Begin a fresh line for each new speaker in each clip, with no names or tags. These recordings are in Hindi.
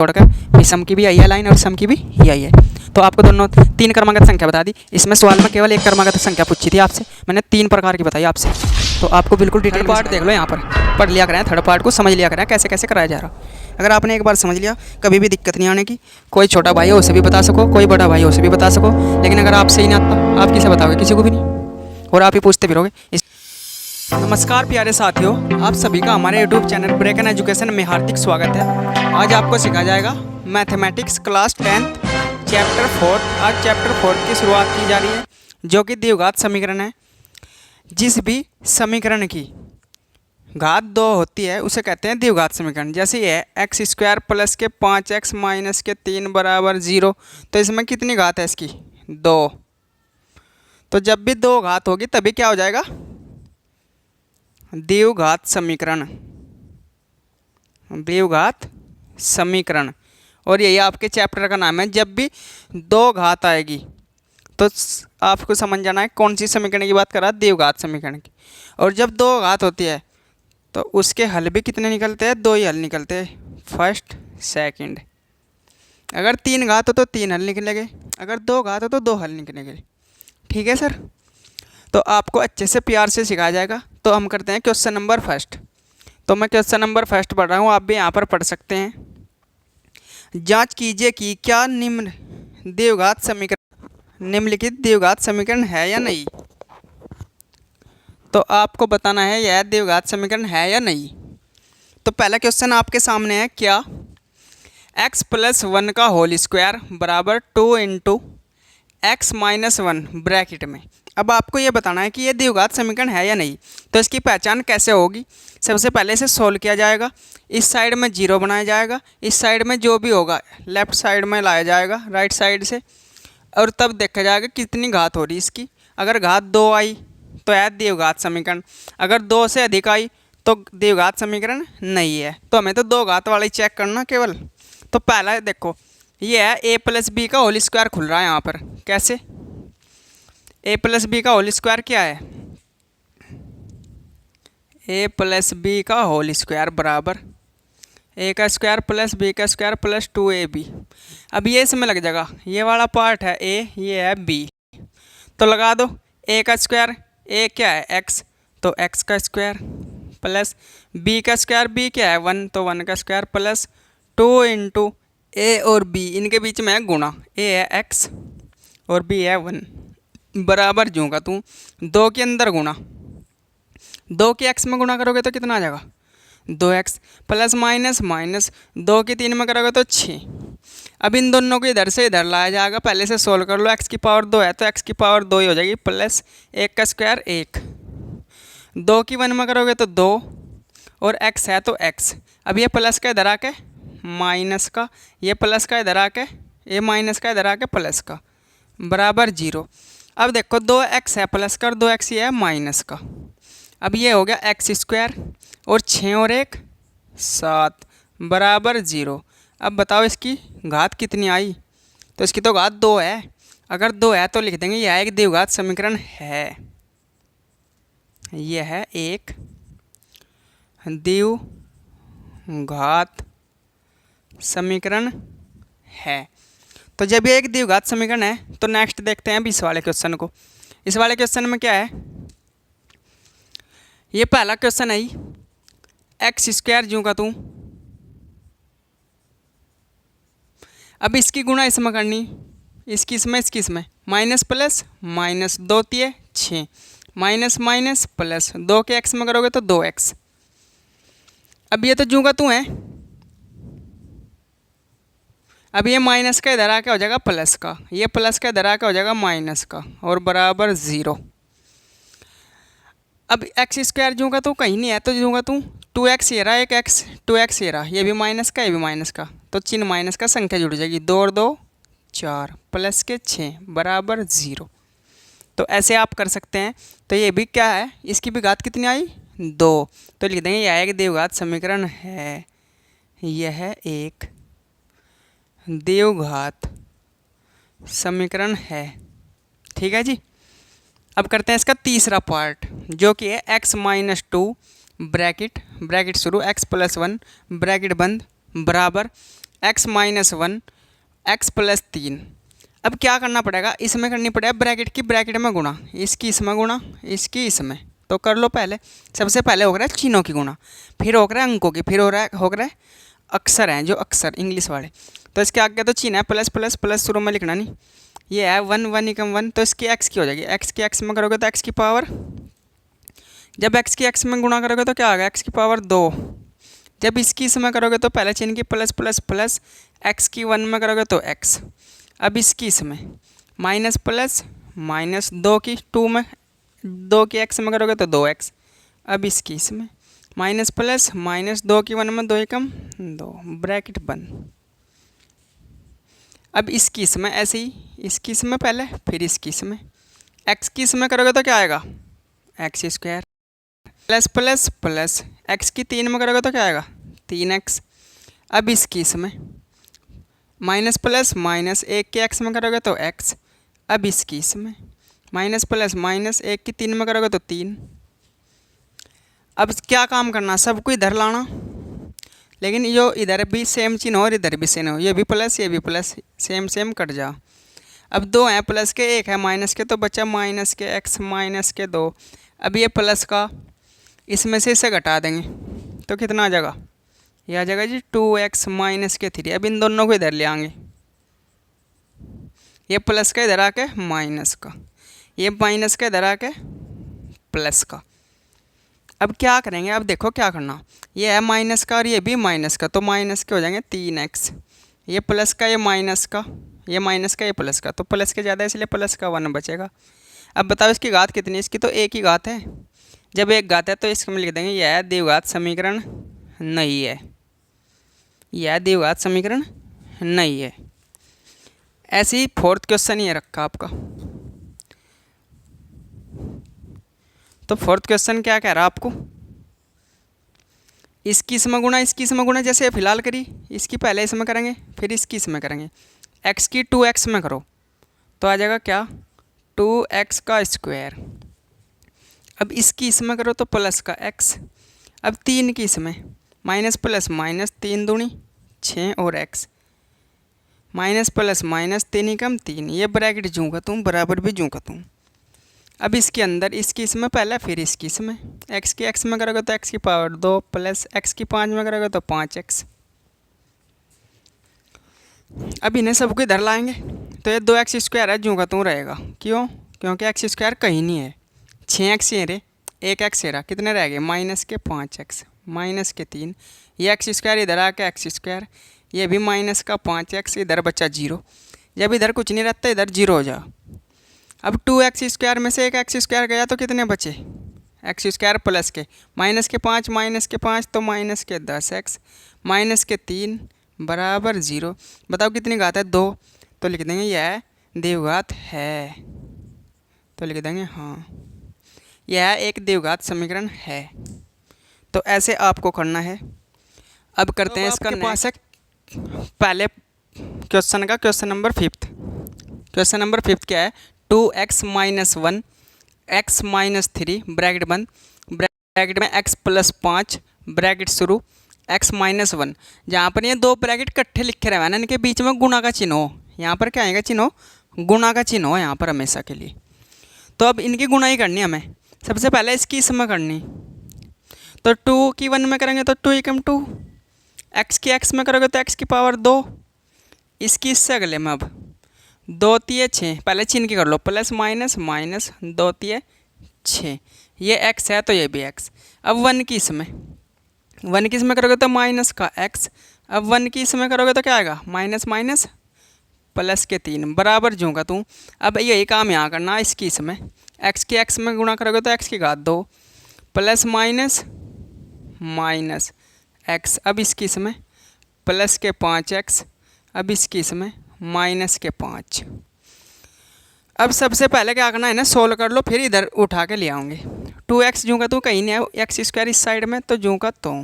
छोड़कर विषम की भी आई है लाइन और सम की भी ही आई है। तो आपको दोनों 3 क्रमागत संख्या बता दी। इसमें सवाल में केवल 1 क्रमागत संख्या पूछी थी आपसे, मैंने 3 प्रकार की बताई आपसे। तो आपको बिल्कुल डिटेल पार्ट देख लो, यहाँ पर पढ़ लिया करें, थर्ड पार्ट को समझ लिया करें कैसे कैसे कराया जा रहा। अगर आपने एक बार समझ लिया कभी भी दिक्कत नहीं आने की। कोई छोटा भाई हो उसे भी बता सको, कोई बड़ा भाई हो उसे भी बता सको, लेकिन अगर आपसे ही नहीं आता आप किसे बताओगे, किसी को भी नहीं, और आप ही पूछते फिरोगे। नमस्कार प्यारे साथियों, आप सभी का हमारे YouTube channel break and education में हार्दिक स्वागत है। आज आपको सिखाया जाएगा मैथमेटिक्स क्लास 10th चैप्टर 4। आज चैप्टर 4 की शुरुआत की जा रही है, जो कि द्विघात समीकरण है। जिस भी समीकरण की घात 2 होती है उसे कहते हैं द्विघात समीकरण। जैसे ये एक्स स्क्वायर प्लस के 5x माइनस के 3 बराबर 0, तो इसमें कितनी घात है इसकी? 2। तो जब भी 2 घात होगी तभी क्या हो जाएगा? द्विघात समीकरण। द्विघात समीकरण, और यही आपके चैप्टर का नाम है। जब भी 2 घात आएगी तो आपको समझ जाना है कौन सी समीकरण की बात कर रहा है, द्विघात समीकरण की। और जब 2 घात होती है तो उसके हल भी कितने निकलते हैं? 2 ही हल निकलते हैं, फर्स्ट सेकंड। अगर 3 घात हो तो 3 हल निकलेंगे, अगर 2 घात हो तो 2 हल निकलेंगे। ठीक है सर, तो आपको अच्छे से प्यार से सिखाया जाएगा। तो हम करते हैं क्वेश्चन नंबर फर्स्ट। तो मैं क्वेश्चन नंबर फर्स्ट पढ़ रहा हूँ, आप भी यहाँ पर पढ़ सकते हैं। जांच कीजिए कि क्या द्विघात समीकरण निम्नलिखित द्विघात समीकरण है या नहीं। तो आपको बताना है यह द्विघात समीकरण है या नहीं। तो पहला क्वेश्चन आपके सामने है, क्या x + 1 का होल स्क्वायर बराबर 2 इंटू एक्स माइनस 1 ब्रैकेट में। अब आपको ये बताना है कि ये द्विघात समीकरण है या नहीं। तो इसकी पहचान कैसे होगी? सबसे पहले इसे सोल्व किया जाएगा। इस साइड में 0 बनाया जाएगा, इस साइड में जो भी होगा लेफ्ट साइड में लाया जाएगा राइट साइड से, और तब देखा जाएगा कितनी घात हो रही इसकी। अगर घात 2 आई तो है द्विघात समीकरण, अगर 2 से अधिक आई तो द्विघात समीकरण नहीं है। तो हमें तो 2 घात वाला ही चेक करना केवल। तो पहला देखो, ये है a + b का होल स्क्वायर खुल रहा है यहाँ पर। कैसे? a + b का होल स्क्वायर क्या है? a + b का होल स्क्वायर बराबर a का स्क्वायर प्लस b का स्क्वायर प्लस 2ab। अब ये इसमें लग जाएगा, ये वाला पार्ट है a, ये है b, तो लगा दो। a का स्क्वायर, a क्या है? x, तो x का स्क्वायर प्लस b का स्क्वायर, b क्या है? 1, तो 1 का स्क्वायर प्लस 2 इंटू a और b, इनके बीच में है गुणा। a है x और b है 1 बराबर जूँ का तू 2 के अंदर गुणा। 2 के x में गुणा करोगे तो कितना आ जाएगा? 2x प्लस माइनस माइनस 2 के 3 में करोगे तो 6। अब इन दोनों को इधर से इधर लाया जाएगा। पहले से सोल्व कर लो। x की पावर 2 है तो x की पावर 2 ही हो जाएगी, प्लस 1 का स्क्वायर 1। 2 की 1 में करोगे तो 2, और x है तो x। अब ये प्लस का इधर आके माइनस का, ये प्लस का इधर आके, ये माइनस का इधर आके प्लस का, बराबर 0। अब देखो 2x है प्लस का और 2x ये है माइनस का। अब ये हो गया x स्क्वायर, और 6 और 1 7 बराबर 0। अब बताओ इसकी घात कितनी आई? तो इसकी तो घात 2 है। अगर 2 है तो लिख देंगे यह एक द्विघात समीकरण है। यह है एक द्विघात समीकरण है। तो जब ये एक द्विघात समीकरण है तो नेक्स्ट देखते हैं 20 वाले क्वेश्चन को। इस वाले क्वेश्चन में क्या है? ये पहला क्वेश्चन है, एक्स स्क्वायर जूँ का तू। अब इसकी गुणा इसमें करनी, इसकी इसमें minus plus minus 2 तिये 6, minus minus plus 2 के x में करोगे तो 2x। अब ये तो जूँ का तू है, अब ये माइनस का इधर आके हो जाएगा प्लस का, ये प्लस का इधर आके हो जाएगा माइनस का, और बराबर 0। अब एक्स स्क्वायर जूँ का तू कहीं नहीं है तो जूँ का तू 2x ये रहा, एक x 2x ये रहा, ये भी माइनस का ये भी माइनस का, तो चिन्ह माइनस का संख्या जुड़ जाएगी। 2 और 2 4 प्लस के 6 बराबर 0। तो ऐसे आप कर सकते हैं। तो ये भी क्या है? इसकी भी घात कितनी आई? 2। तो लिख देंगे यह एक द्विघात समीकरण है। यह एक द्विघात समीकरण है। ठीक है जी। अब करते हैं इसका तीसरा पार्ट, जो कि है x - 2 ब्रैकेट शुरू x + 1 ब्रैकेट बंद बराबर x minus one, x plus 3। अब क्या करना पड़ेगा, इसमें करनी पड़ेगा ब्रैकेट की ब्रैकेट में गुणा, इसकी इसमें गुणा, इसकी इसमें। तो कर लो पहले। सबसे पहले हो रहा है चिन्हों की गुणा, फिर हो रहा है अंकों की, फिर हो रहा है अक्षर हैं जो अक्षर इंग्लिश वाले। तो इसके आगे तो चिन्ह है प्लस प्लस प्लस, शुरू में लिखना नहीं। ये है वन, वन एकम वन, तो इसकी एक्स की हो जाएगी। एक्स की एक्स में करोगे तो एक्स की पावर, जब एक्स की एक्स में गुणा करोगे तो क्या आ गया, एक्स की पावर 2। जब इसकी इसमें करोगे तो पहले चिन्ह की प्लस प्लस प्लस, एक्स की वन में करोगे तो एक्स। अब इसकी इसमें माइनस प्लस माइनस, 2 की 2 में, 2 की एक्स में करोगे तो 2x। अब इसकी इसमें माइनस प्लस माइनस, 2 की 1 में 2 एकम 2, ब्रैकेट बंद। अब इसकी इसमें ऐसे ही, इसकी इसमें पहले, फिर इसकी इसमें। एक्स की इसमें करोगे तो क्या आएगा, x square plus plus plus, x की 3 में करोगे तो क्या आएगा, 3x। अब इसकी इसमें माइनस प्लस माइनस, 1 के एक्स में करोगे तो x। अब इसकी इसमें माइनस प्लस माइनस, 1 की 3 में करोगे तो 3। अब क्या काम करना, सबको इधर लाना, लेकिन यो इधर भी सेम चिन्ह हो और इधर भी सेम हो, ये भी प्लस ये भी प्लस, सेम सेम कट जा। अब 2 हैं प्लस के, 1 है माइनस के, तो बचा माइनस के x माइनस के 2। अब ये प्लस का इसमें से इसे घटा देंगे तो कितना आ जाएगा, ये आ जाएगा जी 2x माइनस के 3। अब इन दोनों को इधर ले आएंगे, ये प्लस का इधर आके माइनस का, ये माइनस का इधर आके प्लस का। अब क्या करेंगे, अब देखो क्या करना, ये है माइनस का और ये भी माइनस का, तो माइनस के हो जाएंगे 3x। ये प्लस का, ये माइनस का, ये माइनस का, ये प्लस का, तो प्लस के ज़्यादा इसलिए प्लस का 1 बचेगा। अब बताओ इसकी घात कितनी है, इसकी तो एक ही घात है। जब एक घात है तो इसको हम लिख देंगे यह द्विघात समीकरण नहीं है, यह द्विघात समीकरण नहीं है। ऐसे ही 4th क्वेश्चन ये रखा आपका। तो 4th क्वेश्चन क्या कह रहा आपको, इसकी इसमें गुणा, इसकी इसमें गुणा, जैसे फिलहाल करी, इसकी पहले इसमें करेंगे फिर इसकी इसमें करेंगे। x की 2x में करो तो आ जाएगा क्या, 2x का स्क्वायर। अब इसकी इसमें करो तो प्लस का x। अब 3 की इसमें माइनस प्लस माइनस, 3 दूनी 6 और x, माइनस प्लस माइनस, 3 एकम 3, ये ब्रैकेट जूँ का तुम बराबर भी जूँ का तुम। अब इसके अंदर इसकी इसमें पहले, फिर इसकी इसमें, x की x में करोगे तो x की पावर 2 प्लस x की 5 में करोगे तो 5x। अब इन्हें सबको इधर लाएंगे तो ये 2x स्क्वायर है जूँ का तू रहेगा, क्यों, क्योंकि x स्क्वायर कहीं नहीं है। 6x ये रहे, 1x ये रहा, कितने रह गए, माइनस के 5x माइनस के 3, ये x स्क्वायर इधर आके x स्क्वायर, ये भी माइनस का 5x, इधर बचा 0। जब इधर कुछ नहीं रहता इधर 0 हो जा। अब 2x स्क्वायर में से एक x स्क्वायर गया तो कितने बचे, x स्क्वायर प्लस के माइनस के 5 माइनस के 5, तो माइनस के 10x माइनस के 3 बराबर 0। बताओ कितनी घात है, 2। तो लिख देंगे यह द्विघात है, तो लिख देंगे हाँ यह एक द्विघात समीकरण है। तो ऐसे आपको करना है। अब करते हैं इसका पास है पहले क्वेश्चन का, क्वेश्चन नंबर 5। क्वेश्चन नंबर 5 क्या है, 2x minus 1 x minus 3 bracket बंद, ब्रैकेट में x प्लस 5 ब्रैकेट शुरू x माइनस 1। जहाँ पर ये दो ब्रैकेट इकट्ठे लिखे रहे हैं ना, इनके बीच में गुणा का चिन्ह हो, यहाँ पर क्या आएगा चिन्ह, गुणा का चिन्ह हो यहाँ पर हमेशा के लिए। तो अब इनकी गुणा ही करनी है हमें। सबसे पहले इसकी इसमें करनी, तो 2 की 1 में करेंगे तो 2 एकम 2, x की x में करोगे तो x की पावर 2, इसकी इससे अगले में अब 2 तिये 6, पहले चिन्ह की कर लो, प्लस माइनस माइनस 2 तिये 6, ये x है तो ये भी x। अब 1 की इसमें, 1 की इसमें करोगे तो माइनस का x। अब 1 की इसमें करोगे तो क्या आएगा, माइनस माइनस प्लस के 3 बराबर जूँ का तू। अब यही काम यहाँ करना, इसकी इसमें x की x में गुणा करोगे तो x की घात 2 प्लस माइनस माइनस x। अब इसकी इसमें प्लस के 5x, अब इसकी इसमें माइनस के 5। अब सबसे पहले क्या करना है ना, सोल्व कर लो, फिर इधर उठा के ले आऊँगे। 2x जूँ का तो कहीं नहीं है, x स्क्वायर इस साइड में तो जूँ का तो।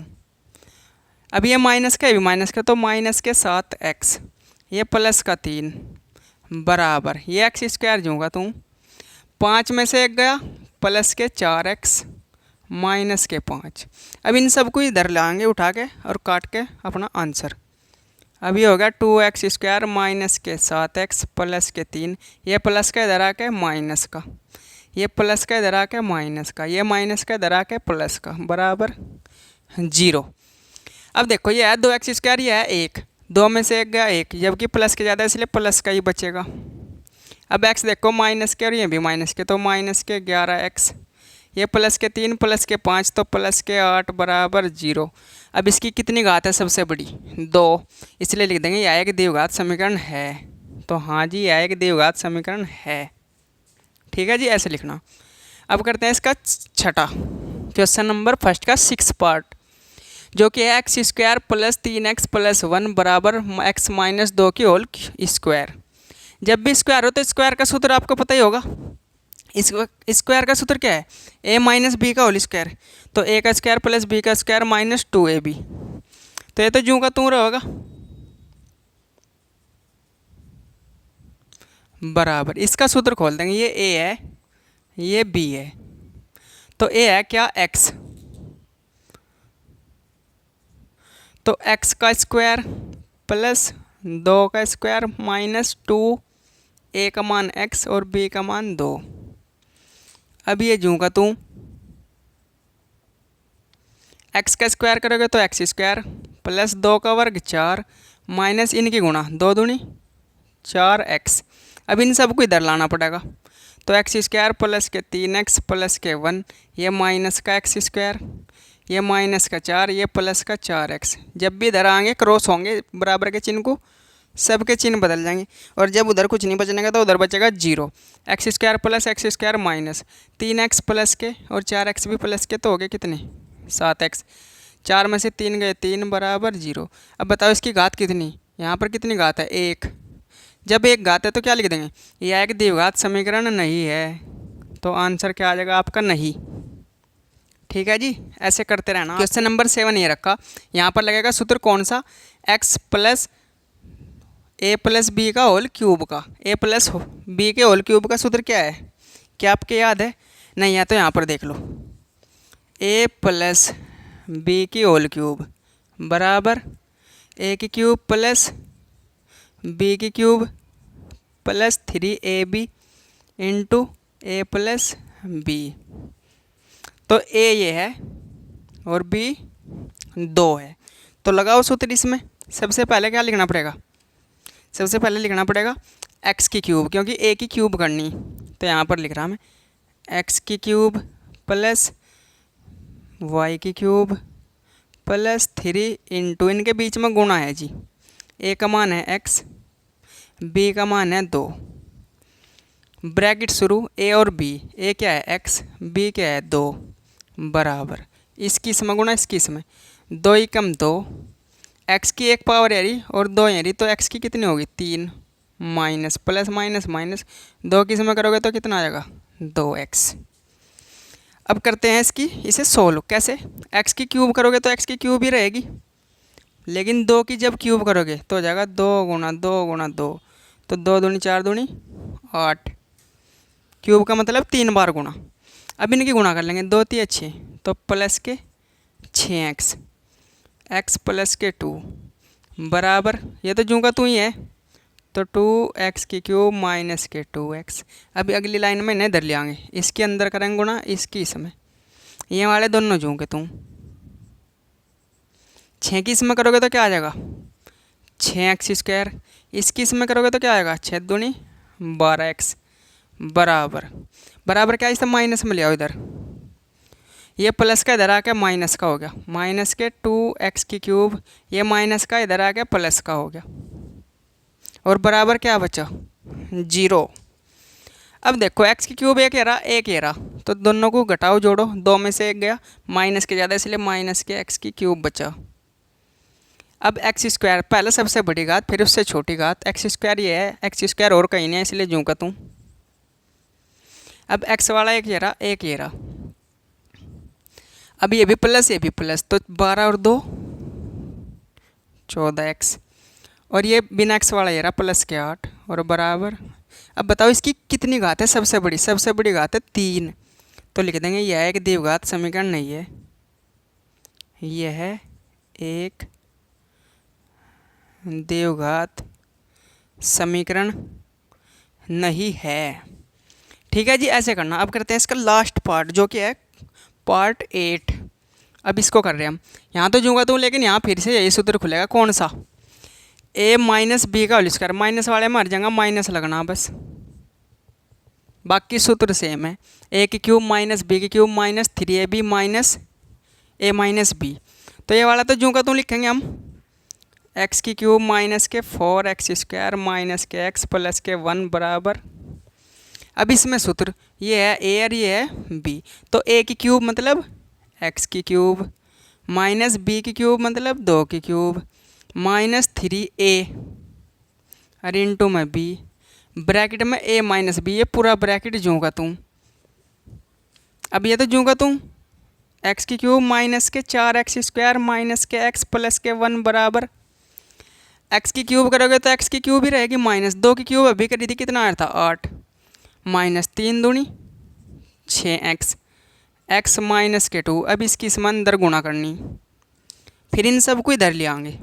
अब ये माइनस का, ये भी माइनस का, तो माइनस के 7x, ये प्लस का 3 बराबर ये x स्क्वायर जूँ का तू, 5 में से 1 गया, प्लस के 4x माइनस के 5। अब इन सबको इधर लाएंगे उठा के और काट के अपना आंसर। अब ये हो गया 2x² माइनस के 7x प्लस के 3, ये प्लस का इधर आके माइनस का, ये प्लस का इधर आके माइनस का, ये माइनस का इधर आके प्लस का, बराबर 0। अब देखो ये है 2x², ये है 1, 2 में से 1 गया 1, जबकि प्लस के ज़्यादा इसलिए प्लस का ही बचेगा। अब x देखो माइनस के और ये भी माइनस के, तो माइनस के 11x, ये प्लस के 3 प्लस के 5 तो प्लस के 8 बराबर 0। अब इसकी कितनी घात है सबसे बड़ी? 2, इसलिए लिख देंगे यह एक द्विघात समीकरण है। तो हाँ जी, यह एक द्विघात समीकरण है। ठीक है जी, ऐसे लिखना। अब करते हैं इसका छठा क्वेश्चन नंबर फर्स्ट का 6 पार्ट, जो कि है x² प्लस 3x प्लस 1 बराबर x माइनस 2 की होल स्क्वायर। जब भी स्क्वायर हो तो स्क्वायर का सूत्र आपको पता ही होगा। इस स्क्वायर का सूत्र क्या है? a माइनस बी का होल स्क्वायर। तो a का स्क्वायर प्लस b का स्क्वायर माइनस 2ab। तो ये तो जूं का तूं रहेगा, बराबर इसका सूत्र खोल देंगे। ये a है, ये b है। तो a है क्या? x। तो x का स्क्वायर प्लस 2 का स्क्वायर माइनस 2, a का मान x और b का मान 2। अब ये जूं का तूं, x का स्क्वायर करोगे तो x² प्लस 2 का वर्ग 4 माइनस इनकी गुणा 2 दूनी 4x। अब इन सबको इधर लाना पड़ेगा। तो x² प्लस के 3x प्लस के 1, ये माइनस का x², ये माइनस का 4, ये प्लस का 4x। जब भी इधर आएंगे क्रॉस होंगे बराबर के चिन्ह को, सबके चिन्ह बदल जाएंगे। और जब उधर कुछ नहीं बचने का तो उधर बचेगा 0। x² plus x² minus 3x plus के और 4x भी प्लस के, तो हो गए कितने? 7x। 4 में से 3 गए 3 बराबर 0। अब बताओ इसकी घात कितनी? यहाँ पर कितनी घात है? 1। जब एक घात है तो क्या लिख देंगे? यह एक द्विघात समीकरण नहीं है। तो आंसर क्या आ जाएगा आपका? नहीं। ठीक है जी, ऐसे करते रहना। क्वेश्चन नंबर 7 ये रखा, यहाँ पर लगेगा सूत्र कौन सा? x plus a plus B का होल क्यूब का। a प्लस बी के होल क्यूब का सूत्र क्या है? क्या आपके याद है? नहीं है तो यहाँ पर देख लो। a प्लस बी की होल क्यूब बराबर a की क्यूब प्लस b की cube plus 3ab into a plus B. तो a ये है और b 2 है। तो लगाओ सूत्र इसमें। सबसे पहले क्या लिखना पड़ेगा? सबसे पहले लिखना पड़ेगा x की क्यूब, क्योंकि a की क्यूब करनी। तो यहाँ पर लिख रहा मैं x की क्यूब प्लस y की क्यूब प्लस 3 इंटू, इनके बीच में गुणा है जी। a का मान है x, b का मान है 2, ब्रैकेट शुरू a और b। a क्या है? x, b क्या है? 2 बराबर इसकी इसमें गुणा इसकी इसमें, 2 ही कम 2, x की एक पावर यारी और 2 यारी, तो x की कितनी होगी? 3 माइनस प्लस माइनस माइनस 2 की इसमें करोगे तो कितना आ जाएगा? 2x। अब करते हैं इसकी इसे सोल्व। कैसे? x की क्यूब करोगे तो x की क्यूब ही रहेगी, लेकिन 2 की जब क्यूब करोगे तो हो जाएगा 2 गुणा 2 गुणा 2, तो 2 दूनी 4 दूनी 8। क्यूब का मतलब 3 बार गुणा। अब इनकी गुणा कर लेंगे, 2 3 6, तो प्लस के 6x, x प्लस के 2 बराबर, ये तो जूं का तू ही है, तो 2x की क्यूब माइनस के 2x। अभी अगली लाइन में इन्हें इधर ले आएंगे, इसके अंदर करेंगे गुणा इसकी इसमें, ये वाले दोनों जूं के तू। 6 की इसमें करोगे तो क्या आ जाएगा? 6x²। इसकी इसमें करोगे तो क्या आएगा? 6 दूनी 12x बराबर, बराबर क्या? इसे माइनस में ले आओ इधर, ये प्लस का इधर आके माइनस का हो गया, माइनस के 2x की क्यूब, ये माइनस का इधर आके प्लस का हो गया, और बराबर क्या बचा? 0। अब देखो x की क्यूब एक ये रहा, तो दोनों को घटाओ जोड़ो, 2 में से 1 गया, माइनस के ज़्यादा इसलिए माइनस के x की क्यूब बचा। अब x², पहले सबसे बड़ी घात फिर उससे छोटी घात, x² ये है, x² और कहीं नहीं है इसलिए जूं का तूं। अब x वाला एक ये रहा, अब ये भी प्लस ये भी प्लस, तो 12 और 2 14x, और ये बिना x वाला ये रहा प्लस के 8 और बराबर। अब बताओ इसकी कितनी घात है सबसे बड़ी? सबसे बड़ी घात है 3, तो लिख देंगे यह एक द्विघात समीकरण नहीं है, यह एक द्विघात समीकरण नहीं है। ठीक है जी, ऐसे करना। अब करते हैं इसका लास्ट पार्ट जो कि है पार्ट 8। अब इसको कर रहे हैं हम। यहाँ तो जूँगा तो, लेकिन यहाँ फिर से यही सूत्र खुलेगा। कौन सा? ए माइनस बी का होल स्क्वायर। माइनस वाले में हर जगह माइनस लगना बस, बाकी सूत्र सेम है। ए की क्यूब माइनस बी की क्यूब माइनस 3ab माइनस ए माइनस बी। तो ये वाला तो जूँगा तो लिखेंगे हम एक्स की क्यूब माइनस के 4x स्क्वायर माइनस के x प्लस के 1 बराबर। अब इसमें सूत्र ये है ए और ये है बी। तो ए की क्यूब मतलब x की क्यूब माइनस बी की क्यूब मतलब 2 की क्यूब माइनस 3a और इंटू में b ब्रैकेट में a माइनस बी। ये पूरा ब्रैकेट जूँगा तू। अब ये तो जूँगा तू x की क्यूब माइनस के 4x स्क्वायर माइनस के x प्लस के 1 बराबर। x की क्यूब करोगे तो x की क्यूब ही रहेगी माइनस 2 की क्यूब अभी करी थी, कितना आया था 8 माइनस 3 दूनी 6x x माइनस के 2। अब इसकी इसमें अंदर गुणा करनी, फिर इन सब को इधर ले आएंगे।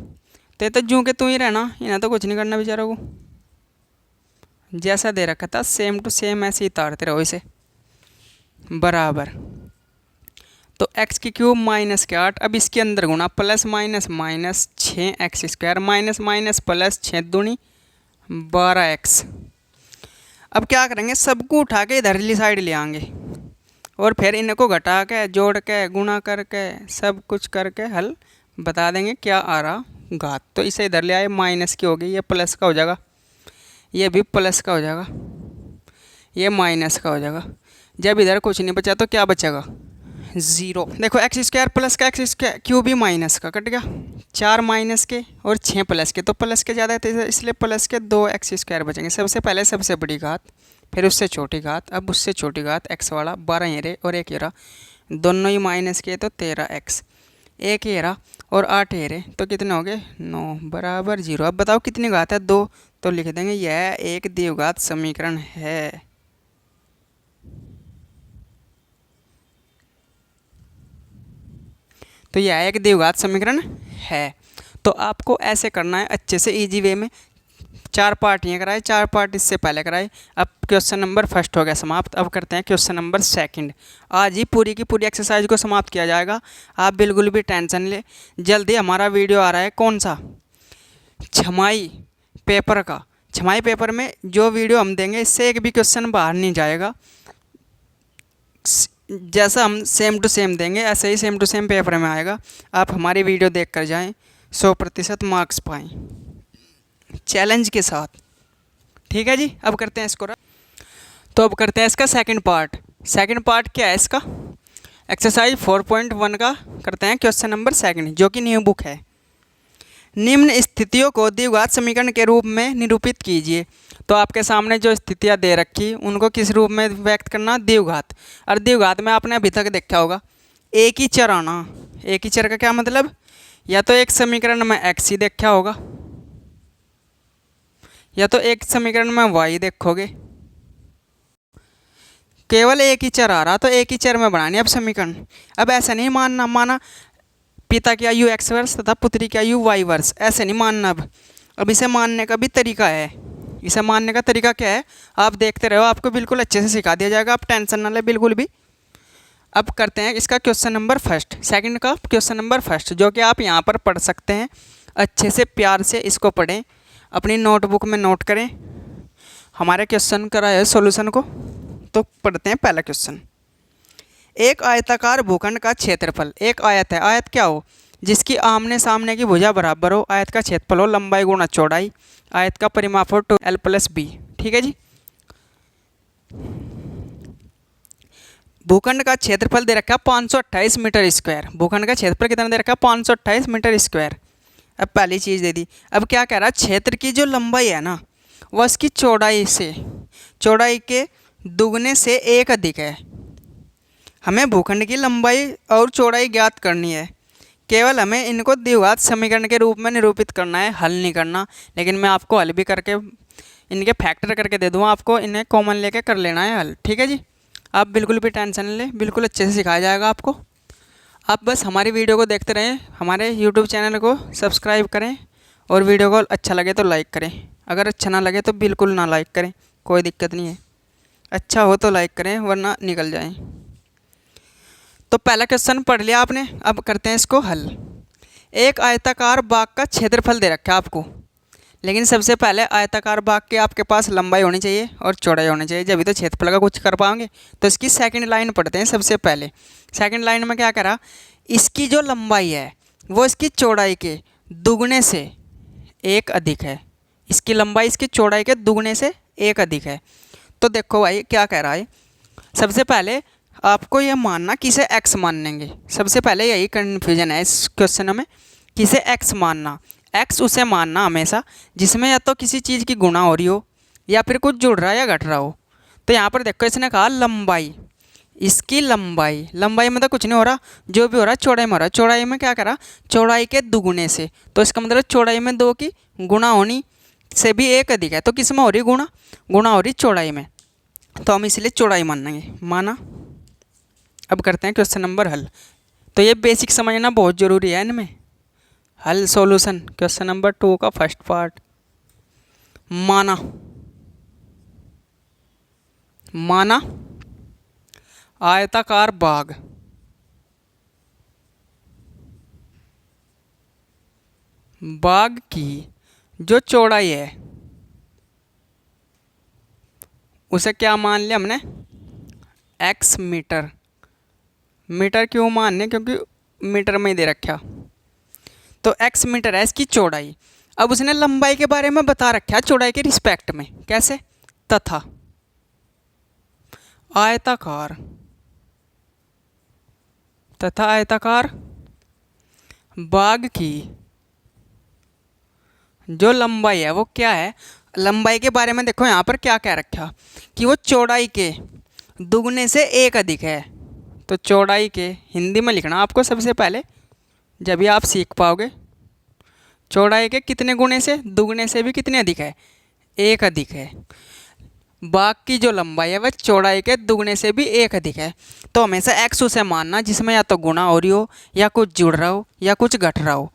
तो जूँ के तू ही रहना, इन्हें तो कुछ नहीं करना बेचारों को। जैसा दे रखा था सेम टू सेम ऐसे ही तारते रहो इसे बराबर। तो x की क्यूब माइनस के 8। अब इसके अंदर गुणा plus minus minus 6x square minus minus plus 6 दूनी 12x। अब क्या करेंगे, सबको उठा के इधरली साइड ले आएंगे और फिर इनको घटा के जोड़ के गुणा करके सब कुछ करके हल बता देंगे क्या आ रहा घात। तो इसे इधर ले आए, माइनस की होगी, ये प्लस का हो जाएगा, ये भी प्लस का हो जाएगा, ये माइनस का हो जाएगा। जब इधर कुछ नहीं बचा तो क्या बचेगा 0। देखो एक्स स्क्वायर प्लस का एक्स स्क्वायर क्यूब भी माइनस का कट गया, 4 माइनस के और 6 प्लस के। तो प्लस के ज़्यादा है इसलिए प्लस के 2x स्क्वायर बचेंगे। सबसे पहले सबसे बड़ी घात, फिर उससे छोटी घात, अब उससे छोटी घात x वाला 12 ये रहे और 1 ये रहा, दोनों ही माइनस के तो 13x, 1 ये रहा और 8 ये रहे, तो कितने हो गए 9 बराबर 0। अब बताओ कितनी घात है 2। तो लिख देंगे यह एक द्विघात समीकरण है। तो यह एक द्विघात समीकरण है। तो आपको ऐसे करना है अच्छे से इजी वे में। 4 पार्ट ये कराए, 4 पार्ट इससे पहले कराए। अब क्वेश्चन नंबर फर्स्ट हो गया समाप्त। अब करते हैं क्वेश्चन नंबर सेकंड। आज ही पूरी की पूरी एक्सरसाइज को समाप्त किया जाएगा। आप बिल्कुल भी टेंशन ले, जल्दी हमारा वीडियो आ रहा है। कौन सा? छमाई पेपर का। छमाई पेपर में जो वीडियो हम देंगे इससे एक भी क्वेश्चन बाहर नहीं जाएगा। जैसा हम सेम टू सेम देंगे ऐसे ही सेम टू सेम पेपर में आएगा। आप हमारी वीडियो देख कर जाएँ, 100% मार्क्स पाएँ चैलेंज के साथ। ठीक है जी, अब करते हैं इसको। तो अब करते हैं इसका सेकंड पार्ट। सेकंड पार्ट क्या है इसका? एक्सरसाइज 4.1 का करते हैं क्वेश्चन नंबर सेकंड, जो कि न्यू बुक है। निम्न स्थितियों को द्विघात समीकरण के रूप में निरूपित कीजिए। तो आपके सामने जो स्थितियां दे रखी उनको किस रूप में व्यक्त करना? द्विघात। और द्विघात में आपने अभी तक देखा होगा एक ही चर आना। एक ही चर का क्या मतलब? या तो एक समीकरण में x ही देखा होगा, या तो एक समीकरण में y देखोगे। केवल एक ही चर आ रहा तो एक ही चर में बनानी अब समीकरण। अब ऐसा नहीं माना पिता की आयु x वर्ष तथा पुत्री की आयु y वर्ष, ऐसे नहीं मानना। अब इसे मानने का भी तरीका है। इसे मानने का तरीका क्या है आप देखते रहो, आपको बिल्कुल अच्छे से सिखा दिया जाएगा। आप टेंशन ना ले बिल्कुल भी। अब करते हैं इसका क्वेश्चन नंबर फर्स्ट, सेकंड का क्वेश्चन नंबर फर्स्ट, जो कि आप यहाँ पर पढ़ सकते हैं। अच्छे से प्यार से इसको पढ़ें, अपनी नोटबुक में नोट करें। हमारे क्वेश्चन कराए सॉल्यूशन को। तो पढ़ते हैं पहला क्वेश्चन। एक आयताकार भूखंड का क्षेत्रफल, एक आयत है, आयत क्या हो? जिसकी आमने सामने की भुजा बराबर हो। आयत का क्षेत्रफल हो लंबाई गुणा चौड़ाई। आयत का परिमाप हो 2l+b। ठीक है जी। भूखंड का क्षेत्रफल दे रखा है 528 मीटर स्क्वायर। भूखंड का क्षेत्रफल कितना दे रखा है? 528 मीटर स्क्वायर। अब पहली चीज़ दे दी। अब क्या कह रहा है? क्षेत्र की जो लंबाई है ना वह उसकी चौड़ाई के दुगने से 1 अधिक है। हमें भूखंड की लंबाई और चौड़ाई ज्ञात करनी है। केवल हमें इनको द्विघात समीकरण के रूप में निरूपित करना है, हल नहीं करना। लेकिन मैं आपको हल भी करके इनके फैक्टर करके दे दूँगा, आपको इन्हें कॉमन लेके कर लेना है हल। ठीक है जी, आप बिल्कुल भी टेंशन नहीं लें, बिल्कुल अच्छे से सिखाया जाएगा आपको। आप बस हमारी वीडियो को देखते रहें, हमारे यूट्यूब चैनल को सब्सक्राइब करें और वीडियो को अच्छा लगे तो लाइक करें, अगर अच्छा ना लगे तो बिल्कुल ना लाइक करें, कोई दिक्कत नहीं है। अच्छा हो तो लाइक करें वरना निकल जाएं। तो पहला क्वेश्चन पढ़ लिया आपने, अब करते हैं इसको हल। एक आयताकार बाग का क्षेत्रफल दे रखा है आपको, लेकिन सबसे पहले आयताकार बाग की आपके पास लंबाई होनी चाहिए और चौड़ाई होनी चाहिए, जब भी तो क्षेत्रफल का कुछ कर पाओगे। तो इसकी सेकंड लाइन पढ़ते हैं सबसे पहले। सेकंड लाइन में क्या करा, इसकी जो लंबाई है वो इसकी चौड़ाई के दुगने से एक अधिक है। इसकी लंबाई इसकी चौड़ाई के दुगने से एक अधिक है। तो देखो भाई क्या कह रहा है, सबसे पहले आपको ये मानना किसे x मानेंगे। सबसे पहले यही कन्फ्यूजन है इस क्वेश्चन में, किसे x मानना। x उसे मानना हमेशा जिसमें या तो किसी चीज़ की गुणा हो रही हो या फिर कुछ जुड़ रहा है या घट रहा हो। तो यहाँ पर देखो इसने कहा लंबाई, इसकी लंबाई, लंबाई में तो कुछ नहीं हो रहा, जो भी हो रहा है चौड़ाई में हो रहा है। चौड़ाई में क्या करा, चौड़ाई के दुगुने से, तो इसका मतलब चौड़ाई में 2 की गुणा होनी से भी एक अधिक है। तो किस में हो रही गुणा, गुणा हो रही चौड़ाई में, तो हम इसलिए चौड़ाई मानेंगे, माना। अब करते हैं क्वेश्चन नंबर हल। तो ये बेसिक समझना बहुत ज़रूरी है इनमें। हल सॉल्यूशन क्वेश्चन नंबर 2 का फर्स्ट पार्ट। माना, माना आयताकार बाग बाग की जो चौड़ाई है उसे क्या मान लिया हमने, x मीटर। मीटर क्यों मानने, क्योंकि मीटर में ही दे रखा। तो x मीटर है इसकी चौड़ाई। अब उसने लंबाई के बारे में बता रखा है चौड़ाई के रिस्पेक्ट में, कैसे, तथा आयताकार, तथा आयताकार बाग की जो लंबाई है वो क्या है। लंबाई के बारे में देखो यहाँ पर क्या कह रखा कि वो चौड़ाई के दुगने से एक अधिक है। तो चौड़ाई के हिंदी में लिखना आपको सबसे पहले, जब भी आप सीख पाओगे। चौड़ाई के कितने गुणे से, दुगने से भी कितने अधिक है, एक अधिक है। बाग की जो लंबाई है वह चौड़ाई के दुगने से भी एक अधिक है। तो हमेशा x उसे मानना जिसमें या तो गुणा हो रही हो या कुछ जुड़ रहा हो या कुछ घट रहा हो।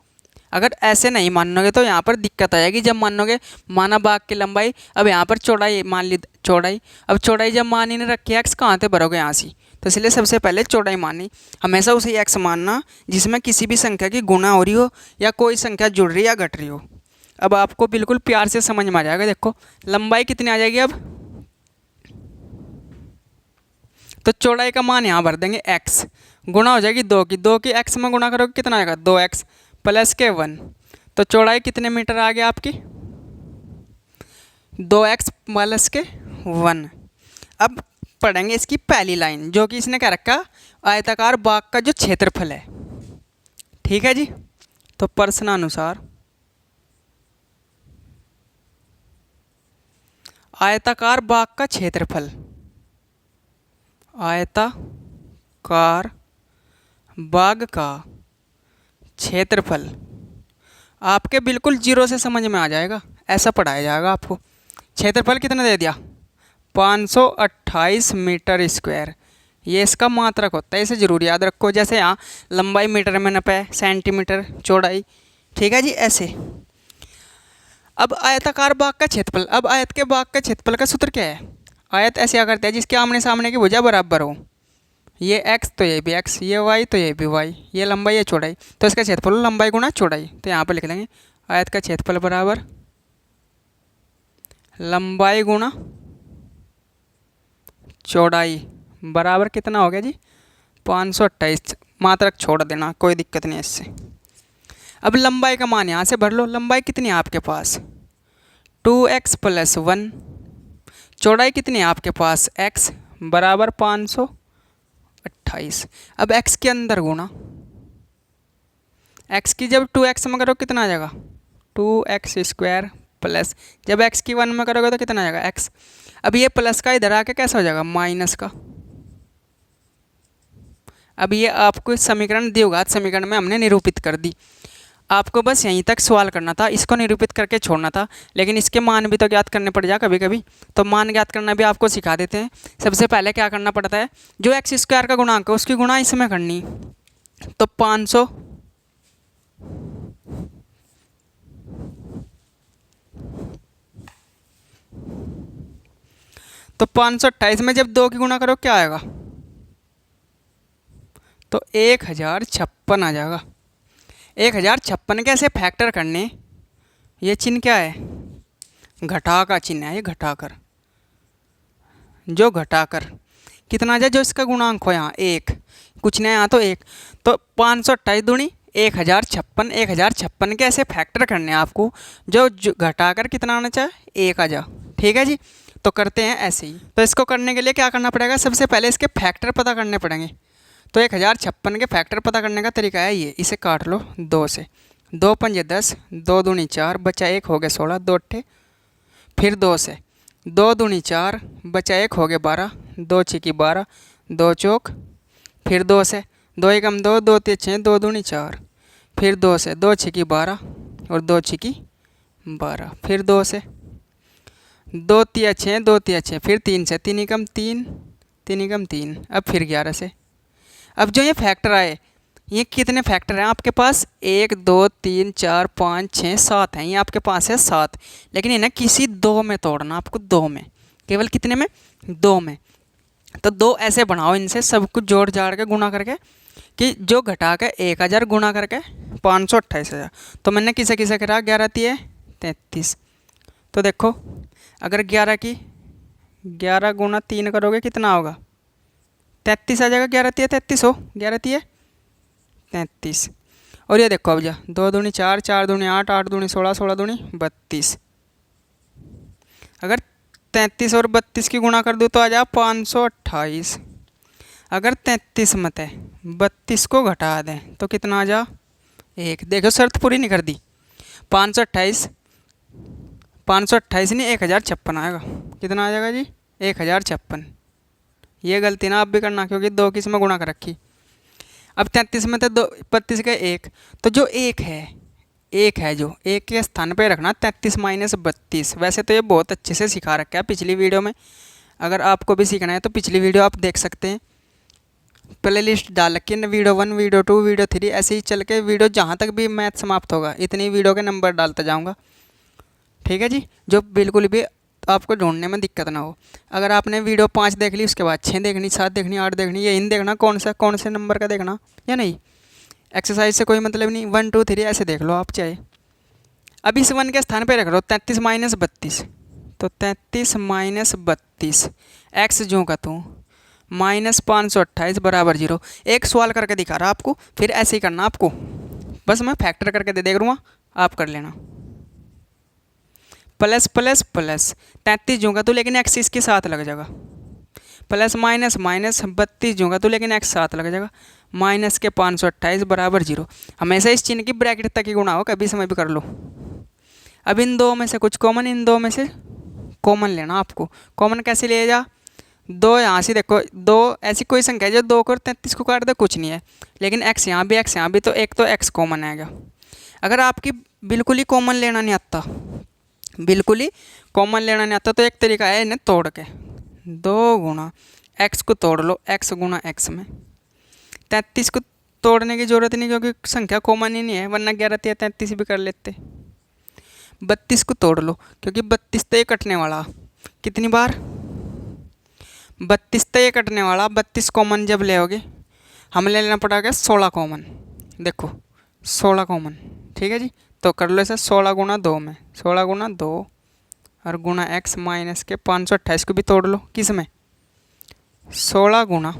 अगर ऐसे नहीं मानोगे तो यहाँ पर दिक्कत आ जाएगी। जब मानोगे, माना बाग की लंबाई, अब यहाँ पर चौड़ाई मान ली, चौड़ाई, अब चौड़ाई जब मान ही नहीं रखी एक्स कहाँ से भरोगे यहाँ से। तो इसलिए सबसे पहले चौड़ाई मानी, हमेशा उसे एक्स मानना जिसमें किसी भी संख्या की गुणा हो रही हो या कोई संख्या जुड़ रही या घट रही हो। अब आपको बिल्कुल प्यार से समझ में आ जाएगा। देखो लंबाई कितनी आ जाएगी अब, तो चौड़ाई का मान यहाँ भर देंगे x, गुणा हो जाएगी 2 की, 2 की x में गुणा करोगे कितना आएगा, 2x प्लस के 1। तो चौड़ाई कितने मीटर आ गया आपकी, 2x प्लस के 1। अब पढ़ेंगे इसकी पहली लाइन, जो कि इसने क्या रखा, आयताकार बाग का जो क्षेत्रफल है। ठीक है जी, तो प्रश्नानुसार आयताकार बाग का क्षेत्रफल, आयताकार बाग का क्षेत्रफल आपके बिल्कुल 0 से समझ में आ जाएगा, ऐसा पढ़ाया जाएगा आपको। क्षेत्रफल कितना दे दिया, 528 मीटर स्क्वायर। ये इसका मात्रक होता है, इसे जरूर याद रखो। जैसे यहाँ लंबाई मीटर में नपे, सेंटीमीटर चौड़ाई, ठीक है जी, ऐसे। अब आयताकार बाग का क्षेत्रफल, अब आयत के बाग का क्षेत्रफल का सूत्र क्या है, आयत ऐसे करते हैं जिसके आमने सामने की भुजा बराबर हो। ये x तो ये भी x, ये y तो ये भी y, ये लंबाई है चौड़ाई, तो इसका क्षेत्रफल लंबाई गुणा चौड़ाई। तो यहाँ पर लिख लेंगे आयत का क्षेत्रफल बराबर लंबाई गुणा चौड़ाई बराबर कितना हो गया जी, 528। मात्रक छोड़ देना, कोई दिक्कत नहीं है इससे। अब लंबाई का मान यहाँ से भर लो। लंबाई कितनी है आपके पास, 2x प्लस 1। चौड़ाई कितनी है आपके पास, x बराबर 528। अब x के अंदर गुणा, x की जब 2x में करो कितना आ जाएगा, 2x स्क्वायर प्लस, जब x की 1 में करोगे तो कितना आ जाएगा x। अब ये प्लस का इधर आके कैसा हो जाएगा, माइनस का। अब ये आपको समीकरण द्विघात समीकरण में हमने निरूपित कर दी। आपको बस यहीं तक सवाल करना था, इसको निरूपित करके छोड़ना था, लेकिन इसके मान भी तो ज्ञात करने पड़ जाए कभी कभी। तो मान ज्ञात करना भी आपको सिखा देते हैं। सबसे पहले क्या करना पड़ता है, जो एक्स स्क्वायर का गुणांक है उसकी गुणा इसमें करनी। तो तो 528 में जब 2 की गुणा करो क्या आएगा, तो 1056 आ जाएगा। 1056 कैसे फैक्टर करने, ये चिन्ह क्या है, घटा का चिन्ह है, ये घटाकर, जो घटाकर कितना आ जाए, जो इसका गुणांक हो यहाँ 1, कुछ नहीं यहाँ तो 1, तो 528 दूनी 1056, 1056 के ऐसे फैक्टर करने हैं आपको, जो घटाकर कितना आना चाहिए 1 आ जा। ठीक है जी, तो करते हैं ऐसे ही। तो इसको करने के लिए क्या करना पड़ेगा, सबसे पहले इसके फैक्टर पता करने पड़ेंगे। तो 1056 के फैक्टर पता करने का तरीका है ये, इसे काट लो 2 से, 2 पंजे 10, 2 दूनी 4, बचा 1 हो गया 16, 2 अट्ठे, फिर 2 से, 2 दूनी 4, बचा 1 हो गया 12, 2 छिकी 12, 2 चौक, फिर 2 से, 2 एकम 2, 2 तीन 6, 2 दूनी 4, फिर 2 से, 2 छिकी 12 और 2 छिकी 12, फिर 2 से, 2 तिया 6, 2 तिया 6, फिर 3 से, 3 एकम 3, 3 एकम 3, अब फिर 11 से। अब जो ये फैक्टर आए, ये कितने फैक्टर हैं आपके पास, 1 2 3 4 5 6 7 हैं, ये आपके पास है 7, लेकिन इन्हें किसी 2 में तोड़ना आपको, 2 में, केवल कितने में, 2 में। तो 2 ऐसे बनाओ, इनसे सब कुछ जोड़ जाड़ के गुणा करके, कि जो घटा के 1000 गुणा करके 528,000। तो मैंने किसे किसे करा, 11 तिये 33। तो देखो अगर 11 की 11 गुणा 3 करोगे कितना होगा, 33 आ जाएगा, 11 तिये 33 हो, 11 तिये 33। और ये देखो अब जा, 2 दूनी 4, 4 दूनी 8, 8 दूनी 16, 16 दूनी 32। अगर 33 और 32 की गुणा कर दूँ तो आ जाए 528। अगर 33 मत है 32 को घटा दें तो कितना आ जा 1। देखो शर्त पूरी नहीं कर दी, 528, 528 नहीं 1056 आएगा, कितना आ जाएगा जी 1056। ये गलती ना आप भी करना, क्योंकि 2 किस में गुणा कर रखी। अब 33 में तो 2 32 का 1, तो जो 1 है जो 1 के स्थान पे रखना 33 माइनस 32। वैसे तो ये बहुत अच्छे से सिखा रखा है पिछली वीडियो में, अगर आपको भी सीखना है तो पिछली वीडियो आप देख सकते हैं, प्ले लिस्ट डाल रखी है, वीडियो 1 वीडियो 2 वीडियो 3 ऐसे ही चल के वीडियो जहाँ तक भी मैथ समाप्त होगा इतनी वीडियो के नंबर डालता जाऊँगा। ठीक है जी, जो बिल्कुल भी आपको ढूंढने में दिक्कत ना हो। अगर आपने वीडियो 5 देख ली, उसके बाद 6 देखनी, 7 देखनी, 8 देखनी, ये इन देखना कौन से नंबर का देखना या नहीं, एक्सरसाइज से कोई मतलब नहीं, 1 2 3 ऐसे देख लो आप चाहे। अब इस 1 के स्थान पे रख लो 33 माइनस 32, तो 33 माइनस 32 एक्स जो का तू माइनस 528 बराबर 0। एक सवाल करके दिखा रहा आपको, फिर ऐसे ही करना आपको, बस मैं फैक्टर करके देख दूँगा, आप कर लेना। प्लस प्लस प्लस 33 दूंगा तो लेकिन एक्स इसके साथ लग जाएगा, प्लस माइनस माइनस 32 दूंगा तो लेकिन एक्स साथ लग जाएगा, माइनस के 528 बराबर 0। हमेशा इस चिन्ह की ब्रैकेट तक ही गुणा हो, कभी समय भी कर लो। अब इन 2 में से कुछ कॉमन, इन 2 में से कॉमन लेना आपको। कॉमन कैसे ले जा, 2 यहाँ से देखो, 2 ऐसी कोई संख्या है जो 2 को 33 को काट दे कुछ नहीं है, लेकिन एक्स यहाँ भी तो एक तो एक्स कॉमन आएगा। अगर आपकी बिल्कुल ही कॉमन लेना नहीं आता, बिल्कुल ही कॉमन लेना नहीं आता, तो एक तरीका है इन्हें तोड़ के 2 गुणा एक्स को तोड़ लो, एक्स गुणा एक्स में। 33 को तोड़ने की ज़रूरत नहीं क्योंकि संख्या कॉमन ही नहीं है, वरना 11 या 33 भी कर लेते। 32 को तोड़ लो क्योंकि 32 तो ये कटने वाला, कितनी बार 32 तो ये कटने वाला, 32 कॉमन जब ले हमें ले लेना पड़ेगा 16 कॉमन। देखो 16 कॉमन, ठीक है जी, तो कर लो इसे 16 गुणा 2 में, 16 गुणा 2 और गुणा एक्स माइनस के 528 को भी तोड़ लो, किस में 16 गुणा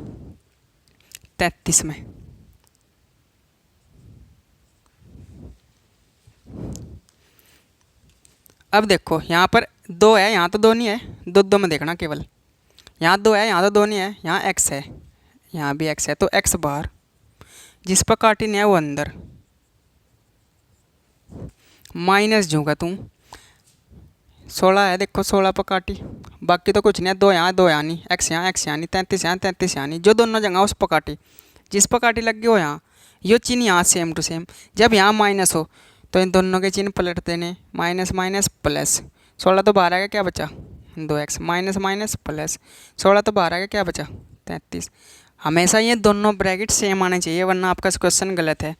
33 में। अब देखो यहाँ पर 2 है, यहाँ तो 2 नहीं है, 2 2 में देखना केवल, यहाँ 2 है, यहाँ तो 2 नहीं है, यहाँ एक्स है, यहाँ भी एक्स है, तो एक्स बाहर, जिस पर काटी नहीं है वो अंदर, माइनस जूँगा तू 16 है, देखो 16 पर काटी, बाकी तो कुछ नहीं है, 2 यहाँ 2 यहाँ नहीं, एक्स यहाँ नहीं, 33 यहाँ 33 यहाँ नहीं, जो दोनों जगह उस पर काटी, जिस पर काटी लग गई हो यहाँ, ये चिन्ह यहाँ सेम टू सेम। जब यहाँ माइनस हो तो इन दोनों के चिन्ह पलट देने, माइनस माइनस प्लस, 16 तो बाहर आएगा, क्या बचा 2x, माइनस माइनस प्लस 16 तो बाहर आएगा, क्या बचा 33। हमेशा ये दोनों ब्रैकेट सेम आने चाहिए, वरना आपका क्वेश्चन गलत है।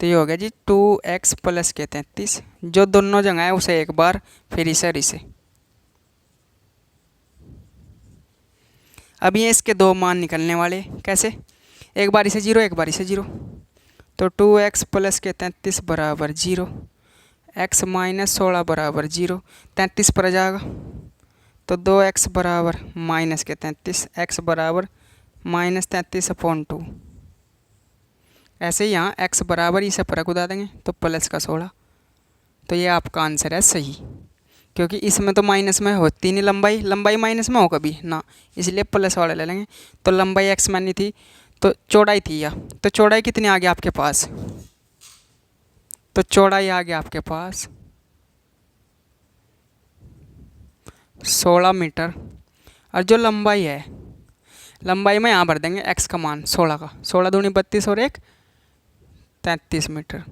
तो ये हो गया जी 2x प्लस के 33, जो दोनों जगह है उसे एक बार, फिर इसे और इसे। अब ये इसके दो मान निकलने वाले, कैसे, एक बारी से जीरो एक बारी से जीरो। तो 2x प्लस के 33 बराबर जीरो, x माइनस 16 बराबर जीरो, 33 पर आ जाएगा। तो 2x बराबर माइनस के 33, x बराबर माइनस 33/2। ऐसे ही यहाँ x बराबर ही से पर उड़ा देंगे तो प्लस का 16। तो ये आपका आंसर है सही, क्योंकि इसमें तो माइनस में होती नहीं लंबाई, लंबाई माइनस में हो कभी ना, इसलिए प्लस वाला ले लेंगे। तो लंबाई x मानी थी तो चौड़ाई थी या, तो चौड़ाई कितनी आ गई आपके पास, तो चौड़ाई आ गई आपके पास 16 मीटर। और जो लंबाई है, लंबाई में यहाँ भर देंगे x का मान 16 का, 16 दूनी 32 और 1 33 मीटर।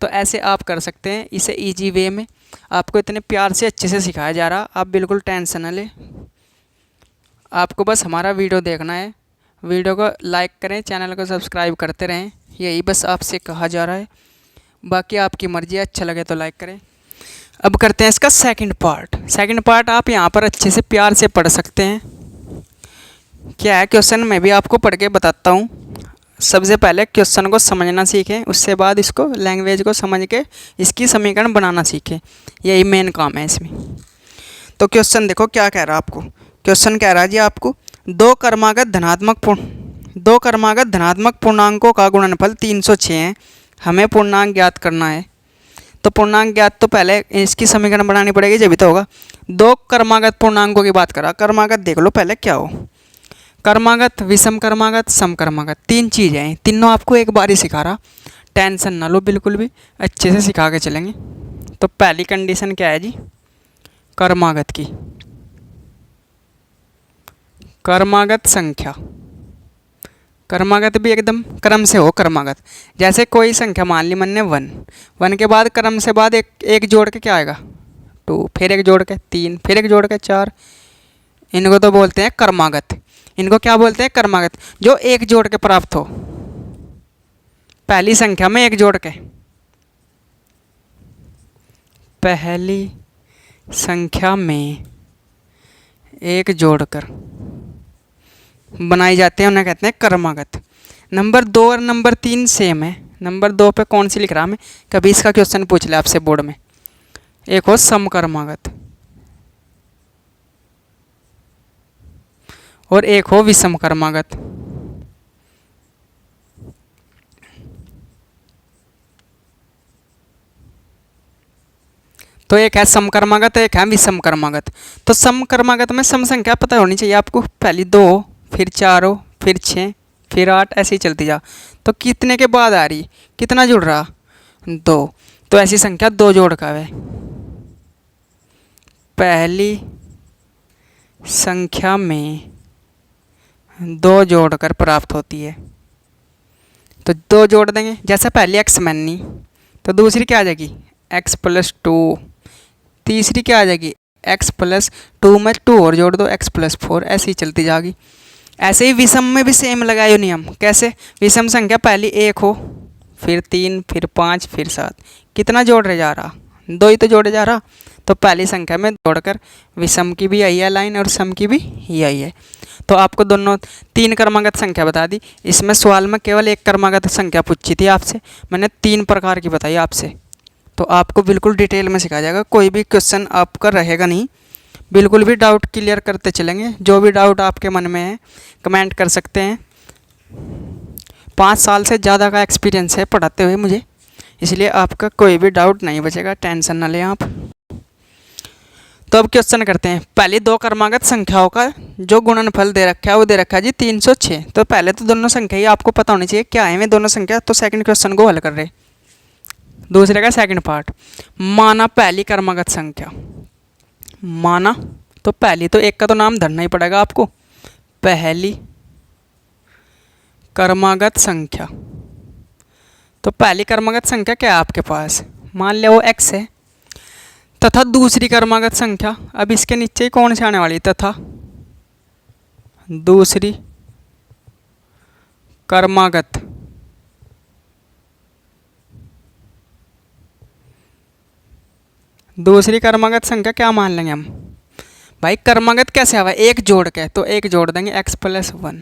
तो ऐसे आप कर सकते हैं इसे इजी वे में। आपको इतने प्यार से अच्छे से सिखाया जा रहा, आप बिल्कुल टेंशन न लें। आपको बस हमारा वीडियो देखना है, वीडियो को लाइक करें, चैनल को सब्सक्राइब करते रहें, यही बस आपसे कहा जा रहा है। बाकी आपकी मर्जी है, अच्छा लगे तो लाइक करें। अब करते हैं इसका सेकंड पार्ट। सेकंड पार्ट आप यहाँ पर अच्छे से प्यार से पढ़ सकते हैं। क्या है क्वेश्चन, मैं भी आपको पढ़ के बताता हूँ। सबसे पहले क्वेश्चन को समझना सीखें, उससे बाद इसको लैंग्वेज को समझ के इसकी समीकरण बनाना सीखें, यही मेन काम है इसमें। तो क्वेश्चन देखो क्या कह रहा है आपको। क्वेश्चन कह रहा है जी आपको दो क्रमागत धनात्मक पूर्णांकों का गुणनफल 306 है, हमें पूर्णांक ज्ञात करना है। तो पूर्णांक ज्ञात तो पहले इसकी समीकरण बनानी पड़ेगी, जब भी तो होगा। दो क्रमागत पूर्णांकों की बात करा, क्रमागत देख लो पहले क्या हो। क्रमागत, विषम क्रमागत, सम क्रमागत, तीन चीज़ें हैं, तीनों आपको एक बार ही सिखा रहा, टेंशन ना लो, बिल्कुल भी अच्छे से सिखा के चलेंगे। तो पहली कंडीशन क्या है जी, क्रमागत की, क्रमागत संख्या, क्रमागत भी एकदम क्रम से हो क्रमागत। जैसे कोई संख्या मान ली मैंने 1, 1 के बाद क्रम से बाद एक जोड़ के क्या आएगा 2, फिर एक जोड़ के 3, फिर एक जोड़ के 4, इनको तो बोलते हैं क्रमागत। इनको क्या बोलते हैं, क्रमागत, जो एक जोड़ के प्राप्त हो, पहली संख्या में एक जोड़ के, पहली संख्या में एक जोड़कर बनाई जाती है, उन्हें कहते हैं क्रमागत। नंबर 2 और नंबर 3 सेम है। नंबर 2 पे कौन सी लिख रहा मैं, कभी इसका क्वेश्चन पूछ ले आपसे बोर्ड में। एक हो सम क्रमागत और एक हो विषम क्रमागत। तो एक है सम क्रमागत, एक है विषम क्रमागत। तो सम क्रमागत में सम संख्या पता होनी चाहिए आपको, पहली 2, फिर 4 हो, फिर 6, फिर 8, ऐसे ही चलती जा। तो कितने के बाद आ रही, कितना जुड़ रहा 2, तो ऐसी संख्या 2 जोड़ का है। पहली संख्या में 2 जोड़कर प्राप्त होती है। तो 2 जोड़ देंगे, जैसे पहली x मानी तो दूसरी क्या आ जाएगी x + 2, तीसरी क्या आ जाएगी x + 2 में 2 और जोड़ दो x + 4, ऐसे ही चलती जाएगी। ऐसे ही विषम में भी सेम लगाए नियम। कैसे, विषम संख्या पहली 1 हो, फिर 3, फिर 5, फिर 7, कितना जोड़ रहे जा रहा 2 ही तो जोड़े जा रहा। तो पहली संख्या में जोड़कर विषम की भी आई है लाइन और सम की भी यही है। तो आपको दोनों 3 क्रमागत संख्या बता दी। इसमें सवाल में केवल एक क्रमागत संख्या पूछी थी आपसे, मैंने 3 प्रकार की बताई आपसे। तो आपको बिल्कुल डिटेल में सिखाया जाएगा, कोई भी क्वेश्चन आपका रहेगा नहीं, बिल्कुल भी डाउट क्लियर करते चलेंगे। जो भी डाउट आपके मन में है कमेंट कर सकते हैं। 5 साल से ज़्यादा का एक्सपीरियंस है पढ़ाते हुए मुझे, इसलिए आपका कोई भी डाउट नहीं बचेगा, टेंशन ना लें आप। तो अब क्वेश्चन करते हैं। पहले 2 क्रमागत संख्याओं का जो गुणनफल दे रखा है वो दे रखा है जी 306। तो पहले तो दोनों संख्या ही आपको पता होनी चाहिए क्या है वे दोनों संख्या। तो सेकंड क्वेश्चन को हल कर रहे, दूसरे का सेकंड पार्ट। माना पहली क्रमागत संख्या, माना तो पहली, तो एक का तो नाम धरना ही पड़ेगा आपको, पहली क्रमागत संख्या। तो पहली क्रमागत संख्या क्या है आपके पास, मान लिया वो x है, तथा दूसरी क्रमागत संख्या, अब इसके नीचे ही कौन सी आने वाली, तथा दूसरी क्रमागत दूसरी क्रमागत संख्या क्या मान लेंगे हम, भाई क्रमागत कैसे आवा, एक जोड़ के, तो एक जोड़ देंगे x प्लस 1,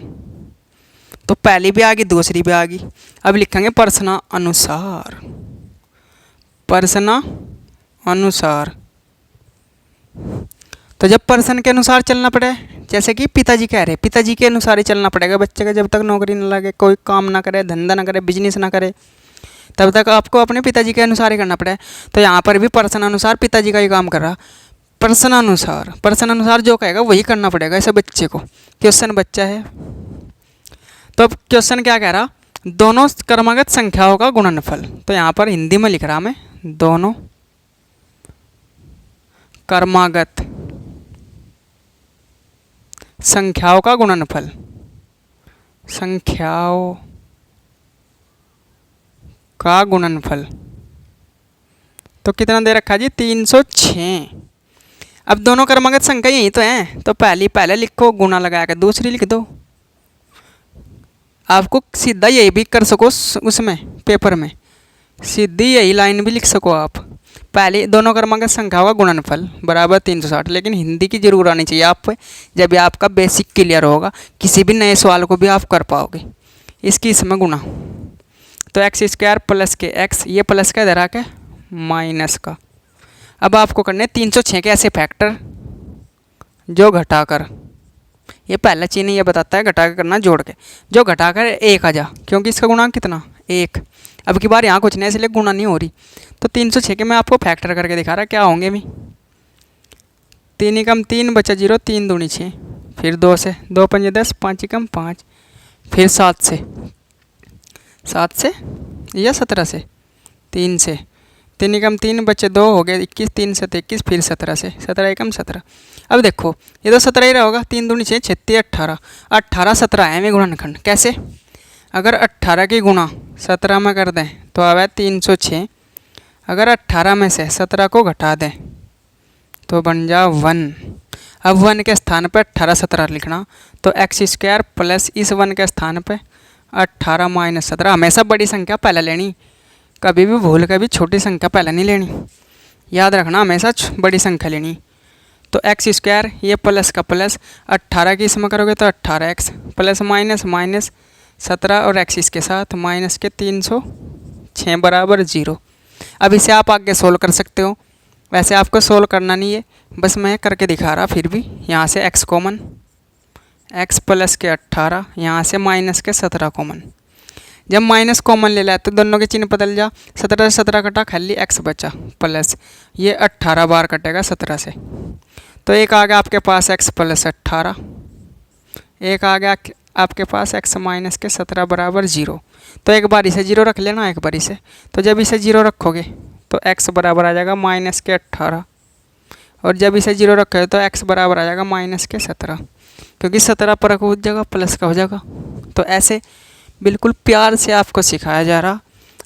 तो पहली भी आ गई दूसरी भी आ गई। अब लिखेंगे प्रश्न अनुसार, प्रश्न अनुसार। तो जब प्रश्न के अनुसार चलना पड़े, जैसे कि पिताजी कह रहे, पिताजी के अनुसार ही चलना पड़ेगा बच्चे का। जब तक नौकरी न लगे, कोई काम ना करे, धंधा ना करे, बिजनेस ना करे, तब तक आपको अपने पिताजी के अनुसार ही करना पड़े। तो यहाँ पर भी प्रश्न अनुसार पिताजी का ही काम कर रहा। प्रश्न अनुसार, प्रश्न अनुसार जो कहेगा वही करना पड़ेगा ऐसे बच्चे को। क्वेश्चन बच्चा है, तो अब क्वेश्चन क्या कह रहा, दोनों क्रमागत संख्याओं का गुणनफल। तो यहाँ पर हिंदी में लिख रहा मैं, दोनों क्रमागत संख्याओं का गुणनफल, संख्याओं का गुणनफल। तो कितना दे रखा जी, 306। अब दोनों क्रमागत संख्या यही तो हैं, तो पहले लिखो, गुणा लगा कर दूसरी लिख दो। आपको सीधा यही भी कर सको, उसमें पेपर में सीधी यही लाइन भी लिख सको आप। पहले दोनों क्रमागत संख्याओं का गुणनफल बराबर 360, लेकिन हिंदी की जरूर आनी चाहिए आप पे, जब भी आपका बेसिक क्लियर होगा, किसी भी नए सवाल को भी आप कर पाओगे। इसकी इसमें गुणा, तो एक्स स्क्वायर प्लस के एक्स, ये प्लस का इधर आके माइनस का। अब आपको करने 306 के ऐसे फैक्टर जो घटाकर, ये पहला चीज़ ये बताता है घटा कर करना, जोड़ के जो घटाकर एक आ जा, क्योंकि इसका गुणांक कितना, एक। अब की बार यहाँ कुछ नहीं, इसलिए गुणा नहीं हो रही। तो 306 के मैं आपको फैक्टर करके दिखा रहा, क्या होंगे भी, 3 एकम 3 बचा 0, 3 दूनी 6, फिर 2 से, 2 पंजे 10, 5 एकम 5, फिर 7 से या 17 से, 3 से, 3 एकम 3 बचे 2 हो गए 21, 3 से 21, फिर 17 से, 17 एकम 17। अब देखो ये तो 17 ही रहा होगा, 3 दूनी 6, 36, 18, 18 17 है में गुणनखंड। कैसे, अगर 18 की गुणा 17 में कर दें तो आवे 306। अगर 18 में से 17 को घटा दें तो बन जा 1। अब 1 के स्थान पर 18 17 लिखना, तो एक्स स्क्वायर प्लस इस 1 के स्थान पर 18 माइनस 17। हमेशा बड़ी संख्या पहले लेनी, कभी भी भूल के भी छोटी संख्या पहले नहीं लेनी, याद रखना हमेशा बड़ी संख्या लेनी। तो एक्स स्क्वायर ये प्लस का प्लस, 18 की इसमें करोगे तो 18x प्लस माइनस माइनस 17 और एक्स इसके साथ माइनस के 306 बराबर 0। अब इसे आप आगे सोल्व कर सकते हो, वैसे आपको सोल्व करना नहीं है, बस मैं करके दिखा रहा। फिर भी यहाँ से x कॉमन, x प्लस के 18, यहाँ से माइनस के 17 कॉमन। जब माइनस कॉमन ले लिया तो दोनों के चिन्ह बदल जा, 17 से 17 कटा, खाली x बचा प्लस, ये 18 बार कटेगा 17 से, तो एक आ गया आपके पास x प्लस 18, एक आ गया आपके पास x माइनस के 17 बराबर 0। तो एक बार इसे 0 रख लेना, एक बार इसे, तो जब इसे 0 रखोगे तो x बराबर आ जाएगा माइनस के 18, और जब इसे 0 रखोगे तो x बराबर आ जाएगा माइनस के 17, क्योंकि 17 पर हो जाएगा प्लस का हो जाएगा। तो ऐसे बिल्कुल प्यार से आपको सिखाया जा रहा।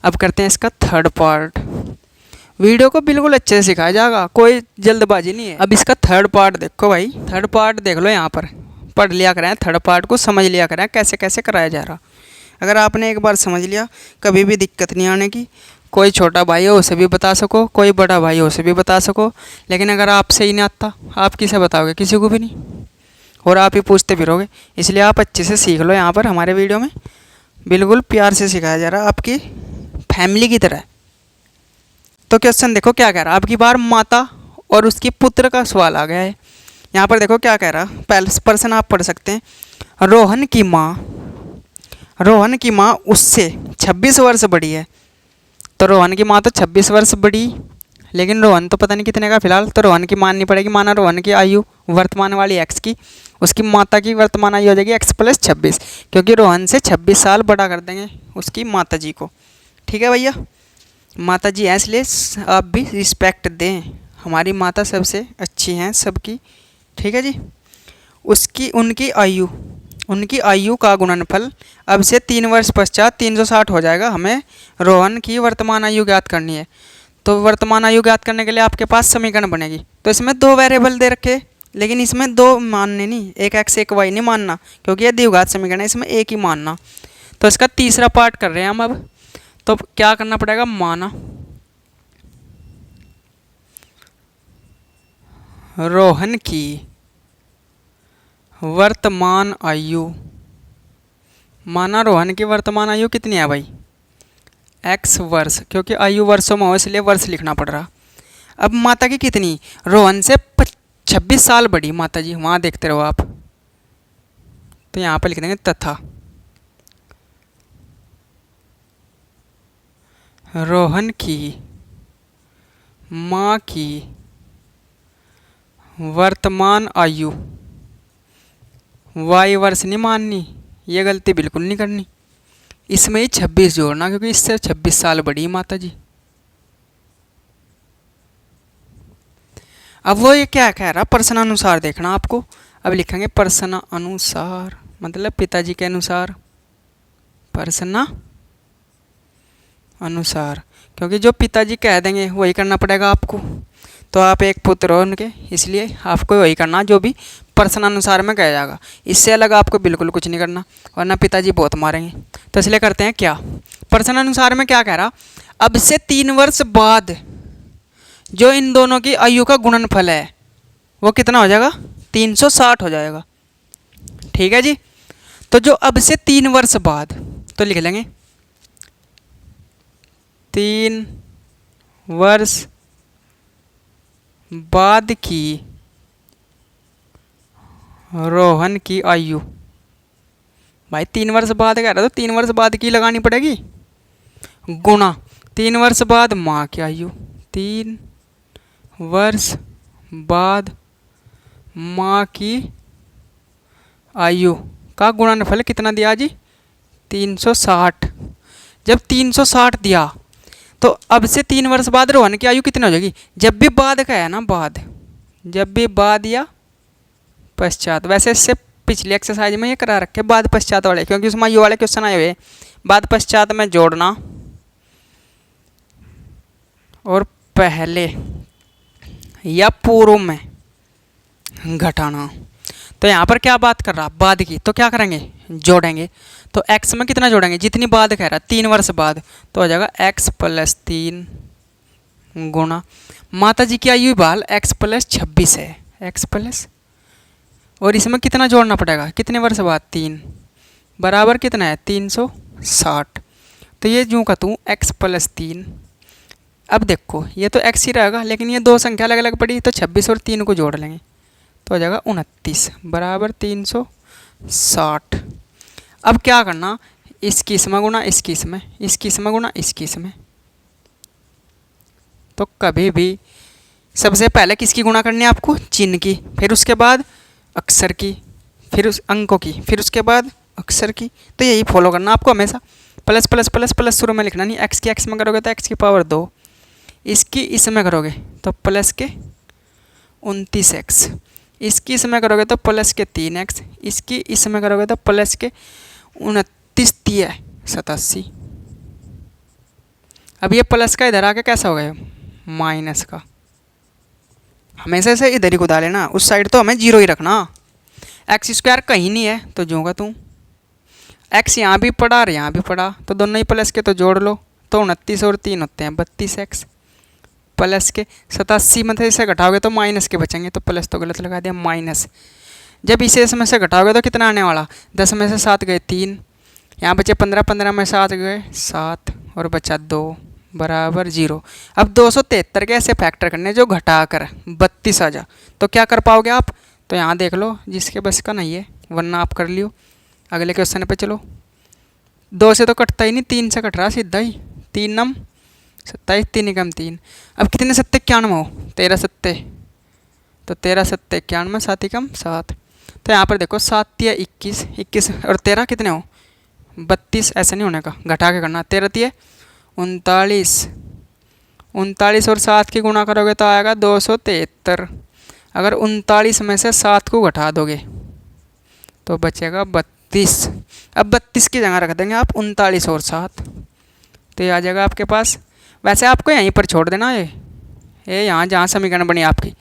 अब करते हैं इसका थर्ड पार्ट। वीडियो को बिल्कुल अच्छे से सिखाया जाएगा, कोई जल्दबाजी नहीं है। अब इसका थर्ड पार्ट देखो भाई, थर्ड पार्ट देख लो, यहाँ पर पढ़ लिया करें, थर्ड पार्ट को समझ लिया करें कैसे कैसे कराया जा रहा। अगर आपने एक बार समझ लिया, कभी भी दिक्कत नहीं आने की। कोई छोटा भाई हो उसे भी बता सको, कोई बड़ा भाई हो उसे भी बता सको, लेकिन अगर आपसे ही नहीं आता आप किसे बताओगे, किसी को भी नहीं, और आप ही पूछते फिरोगे। इसलिए आप अच्छे से सीख लो। यहाँ पर हमारे वीडियो में बिल्कुल प्यार से सिखाया जा रहा, आपकी फैमिली की तरह। तो क्वेश्चन देखो क्या कह रहा, आपकी बार माता और उसके पुत्र का सवाल आ गया है। यहाँ पर देखो क्या कह रहा, पहले प्रश्न आप पढ़ सकते हैं। रोहन की माँ उससे 26 वर्ष बड़ी है। तो रोहन की माँ तो 26 वर्ष बड़ी, लेकिन रोहन तो पता नहीं कितने का फिलहाल, तो रोहन की माननी पड़ेगी। माना रोहन की आयु वर्तमान वाली x की, उसकी माता की वर्तमान आयु हो जाएगी x प्लस 26, क्योंकि रोहन से 26 साल बड़ा कर देंगे उसकी माता जी को। ठीक है भैया, माता जी हैं इसलिए आप भी रिस्पेक्ट दें, हमारी माता सबसे अच्छी हैं सबकी। ठीक है जी। उनकी आयु का गुणनफल अब से 3 वर्ष पश्चात 360 हो जाएगा। हमें रोहन की वर्तमान आयु ज्ञात करनी है, तो वर्तमान आयु ज्ञात करने के लिए आपके पास समीकरण बनेगी। तो इसमें 2 वेरिएबल दे रखे, लेकिन इसमें 2 मानने नहीं, एक x एक y नहीं मानना, क्योंकि यह द्विघात समीकरण है, इसमें एक ही मानना। तो इसका तीसरा पार्ट कर रहे हैं हम अब। तो क्या करना पड़ेगा, माना रोहन की वर्तमान आयु, माना रोहन की वर्तमान आयु कितनी है भाई, x वर्ष, क्योंकि आयु वर्षों में हो इसलिए वर्ष लिखना पड़ रहा। अब माता की कितनी, रोहन से 26 साल बड़ी माता जी, वहाँ देखते रहो आप, तो यहाँ पर लिख देंगे तथा रोहन की माँ की वर्तमान आयु, वाई वर्ष नहीं माननी, ये गलती बिल्कुल नहीं करनी, इसमें ही 26 जोड़ना क्योंकि इससे 26 साल बड़ी माता जी। अब वो ये क्या कह रहा, प्रश्नानुसार देखना आपको। अब लिखेंगे प्रश्नानुसार, मतलब पिताजी के अनुसार, प्रश्न अनुसार, क्योंकि जो पिताजी कह देंगे वही करना पड़ेगा आपको। तो आप एक पुत्र हो उनके, इसलिए आपको वही करना जो भी प्रश्नानुसार में कहा जाएगा, इससे अलग आपको बिल्कुल कुछ नहीं करना, वरना पिताजी बहुत मारेंगे। तो इसलिए करते हैं क्या, प्रश्नानुसार में क्या कह रहा, अब से 3 वर्ष बाद जो इन दोनों की आयु का गुणनफल है वो कितना हो जाएगा, 360 हो जाएगा। ठीक है जी। तो जो अब से 3 वर्ष बाद, तो लिख लेंगे 3 वर्ष बाद की रोहन की आयु, भाई 3 वर्ष बाद कह रहा, तो 3 वर्ष बाद की लगानी पड़ेगी, गुणा 3 वर्ष बाद माँ की आयु, 3 वर्ष बाद माँ की आयु का गुणनफल कितना दिया जी, 360। जब 360 दिया तो अब से 3 वर्ष बाद रोहन की आयु कितनी हो जाएगी, जब भी बाद का है ना, बाद, जब भी बाद या पश्चात, वैसे इससे पिछली एक्सरसाइज में ये करा रखे बाद पश्चात वाले, क्योंकि उसमें आयु वाले क्वेश्चन आए हुए, बाद पश्चात में जोड़ना और पहले या पूर्व में घटाना। तो यहाँ पर क्या बात कर रहा, बाद की, तो क्या करेंगे, जोड़ेंगे। तो x में कितना जोड़ेंगे, जितनी बाद कह रहा 3 वर्ष बाद, तो हो जाएगा x + 3 गुणा माता जी की आयु बाल x + 26 है, x प्लस, और इसमें कितना जोड़ना पड़ेगा, कितने वर्ष बाद, 3 बराबर कितना है, 360। तो ये यूँ का तू x + 3। अब देखो ये तो x ही रहेगा, लेकिन ये दो संख्या अलग अलग पड़ी, तो 26 और 3 को जोड़ लेंगे तो हो जाएगा 29 बराबर 360। अब क्या करना, इसकी इसमें गुणा, इसकी इसमें, इसकी इसमें गुणा, इसकी इसमें। तो कभी भी सबसे पहले किसकी गुणा करनी है आपको, चिन्ह की, फिर उसके बाद अक्षर की, फिर उस अंकों की, फिर उसके बाद अक्षर की। तो यही फॉलो करना आपको हमेशा, प्लस प्लस प्लस प्लस शुरू में लिखना नहीं, एक्स की एक्स में करोगे तो x की पावर 2, इसकी इसमें करोगे तो प्लस के 29x, इसकी इसमें करोगे तो प्लस के 3x, इसकी इसमें करोगे तो प्लस के 29 3 87। अब ये प्लस का इधर आके कैसा हो गया, माइनस का, हमेशा से इधर ही को डाले ना, उस साइड तो हमें 0 ही रखना, x² कहीं नहीं है तो जोगा तू, x यहाँ भी पड़ा और यहाँ भी पड़ा, तो दोनों ही प्लस के, तो जोड़ लो, तो 29 और 3 होते हैं 32x, प्लस के 87 में से इसे घटाओगे तो माइनस के बचेंगे, तो प्लस तो गलत लगा दिया, माइनस। जब इसे इसमें से घटाओगे तो कितना आने वाला, 10 में से 7 गए 3, यहाँ बचे 15, 15 में 7 गए 7 और बचा 2 बराबर 0। अब 273 के ऐसे फैक्टर करने जो घटा कर 32 आ जा, तो क्या कर पाओगे आप, तो यहाँ देख लो, जिसके बस का नहीं है वरना आप कर लियो। अगले क्वेश्चन पे चलो, 2 से तो कटता ही नहीं, 3 से कट रहा सीधा ही, 3 नम 27, 3 कम 3। अब कितने 7 91 हो, 13 7, तो 13 7 91, 7 कम 7। तो यहाँ पर देखो 7 3 21, 21 और 13 कितने हो 32, ऐसा नहीं होने का, घटा के करना, 13 3 39, 39 और 7 की गुणा करोगे तो आएगा 273। अगर 39 में से 7 को घटा दोगे तो बचेगा 32। अब 32 की जगह रख देंगे आप 39 और 7, तो ये आ जाएगा आपके पास। वैसे आपको यहीं पर छोड़ देना ये यहाँ जहाँ समीकरण बनी आपकी,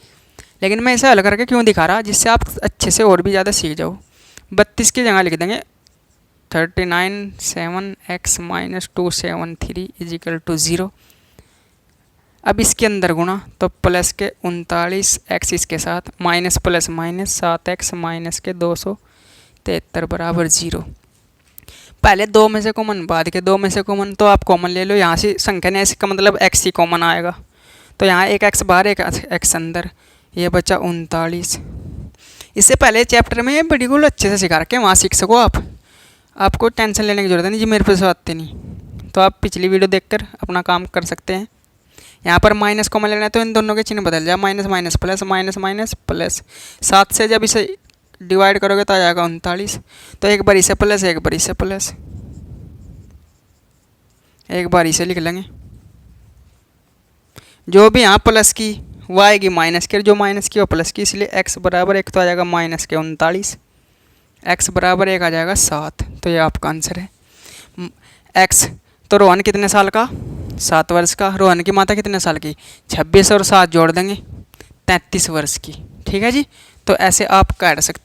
लेकिन मैं इसे हल करके क्यों दिखा रहा, जिससे आप अच्छे से और भी ज़्यादा सीख जाओ। 32 की जगह लिख देंगे 39 7x - 273 = 0। अब इसके अंदर गुणा, तो प्लस के 39 एक्स इसके साथ, minus plus minus 7x minus के 273 बराबर 0। पहले दो में से कॉमन, बाद के दो में से कॉमन, तो आप कॉमन ले लो। यहाँ से संख्या ने इसका मतलब x ही कॉमन आएगा, तो यहाँ एक x बाहर एक x अंदर, ये बचा 39। इससे पहले चैप्टर में ये बिल्कुल अच्छे से सिखा रखे, वहाँ सीख सको आप, आपको टेंशन लेने की जरूरत नहीं जी मेरे पे आते नहीं। तो आप पिछली वीडियो देखकर अपना काम कर सकते हैं। यहाँ पर माइनस कॉमन लेना है तो इन दोनों के चिन्ह बदल जाए, minus minus plus, minus minus plus. 7 से जब इसे डिवाइड करोगे तो आ जाएगा 39। तो एक बार इसे प्लस, एक बार इसे प्लस, एक बार इसे लिख लेंगे। जो भी यहाँ प्लस की वो आएगी माइनस की, जो माइनस की वो प्लस की, इसलिए x बराबर एक तो आ जाएगा माइनस के 39, x बराबर एक आ जाएगा 7। तो ये आपका आंसर है। x तो रोहन कितने साल का, 7 वर्ष का। रोहन की माता कितने साल की, 26 और 7 जोड़ देंगे 33 वर्ष की। ठीक है जी, तो ऐसे आप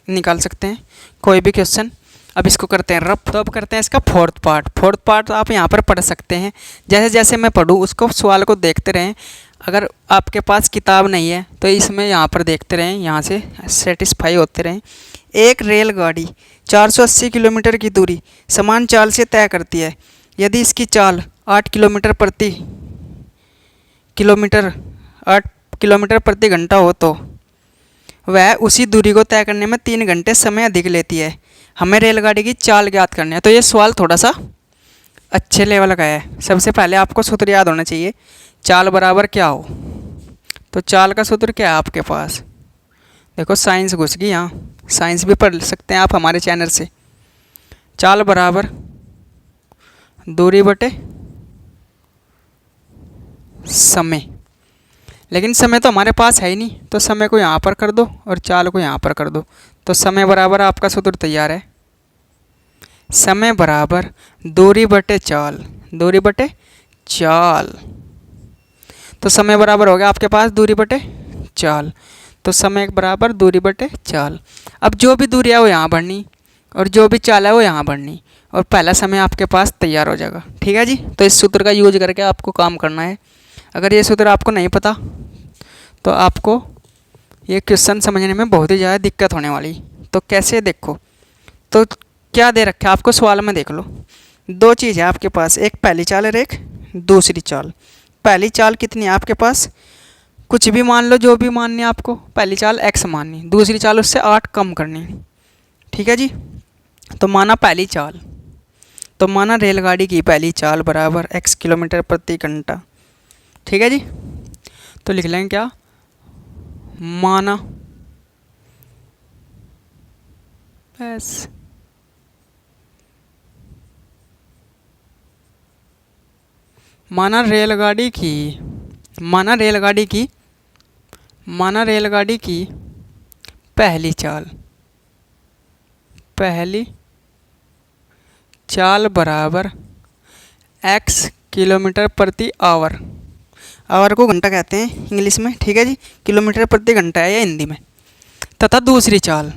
निकाल सकते हैं कोई भी क्वेश्चन। अब इसको करते हैं रफ। तो अब करते हैं इसका फोर्थ पार्ट। फोर्थ पार्ट आप यहाँ पर पढ़ सकते हैं, जैसे जैसे मैं पढ़ूँ उसको सवाल को देखते रहें। अगर आपके पास किताब नहीं है तो इसमें यहाँ पर देखते रहें, यहाँ से सेटिस्फाई होते रहें। एक रेलगाड़ी 480 किलोमीटर की दूरी समान चाल से तय करती है। यदि इसकी चाल 8 किलोमीटर प्रति घंटा हो तो वह उसी दूरी को तय करने में 3 घंटे समय अधिक लेती है। हमें रेलगाड़ी की चाल ज्ञात करनी है। तो ये सवाल थोड़ा सा अच्छे लेवल का है। सबसे पहले आपको सूत्र याद होना चाहिए, चाल बराबर क्या हो। तो चाल का सूत्र क्या है आपके पास, देखो साइंस घुस गई यहाँ, साइंस भी पढ़ सकते हैं आप हमारे चैनल से। चाल बराबर दूरी बटे समय, लेकिन समय तो हमारे पास है ही नहीं, तो समय को यहाँ पर कर दो और चाल को यहाँ पर कर दो। तो समय बराबर आपका सूत्र तैयार है, समय बराबर दूरी बटे चाल, दूरी बटे चाल। तो समय बराबर हो गया आपके पास दूरी बटे चाल, तो समय बराबर दूरी बटे चाल। अब जो भी दूरी है वो यहाँ बढ़नी और जो भी चाल है वो यहाँ बढ़नी, और पहला समय आपके पास तैयार हो जाएगा। ठीक है जी, तो इस सूत्र का यूज करके आपको काम करना है। अगर ये सूत्र आपको नहीं पता तो आपको ये क्वेश्चन समझने में बहुत ही ज़्यादा दिक्कत होने वाली। तो कैसे देखो, तो क्या दे रखा है आपको सवाल में, देख लो। दो चीज़ है आपके पास, एक पहली चाल और एक दूसरी चाल। पहली चाल कितनी है आपके पास, कुछ भी मान लो, जो भी माननी है आपको। पहली चाल x माननी, दूसरी चाल उससे 8 कम करनी। ठीक है जी, तो माना पहली चाल, तो माना रेलगाड़ी की पहली चाल बराबर x किलोमीटर प्रति घंटा। ठीक है जी, तो लिख लेंगे क्या, माना बस माना रेलगाड़ी की पहली चाल बराबर x किलोमीटर प्रति आवर। आवर को घंटा कहते हैं इंग्लिश में। ठीक है जी, किलोमीटर प्रति घंटा है या हिंदी में। तथा दूसरी चाल,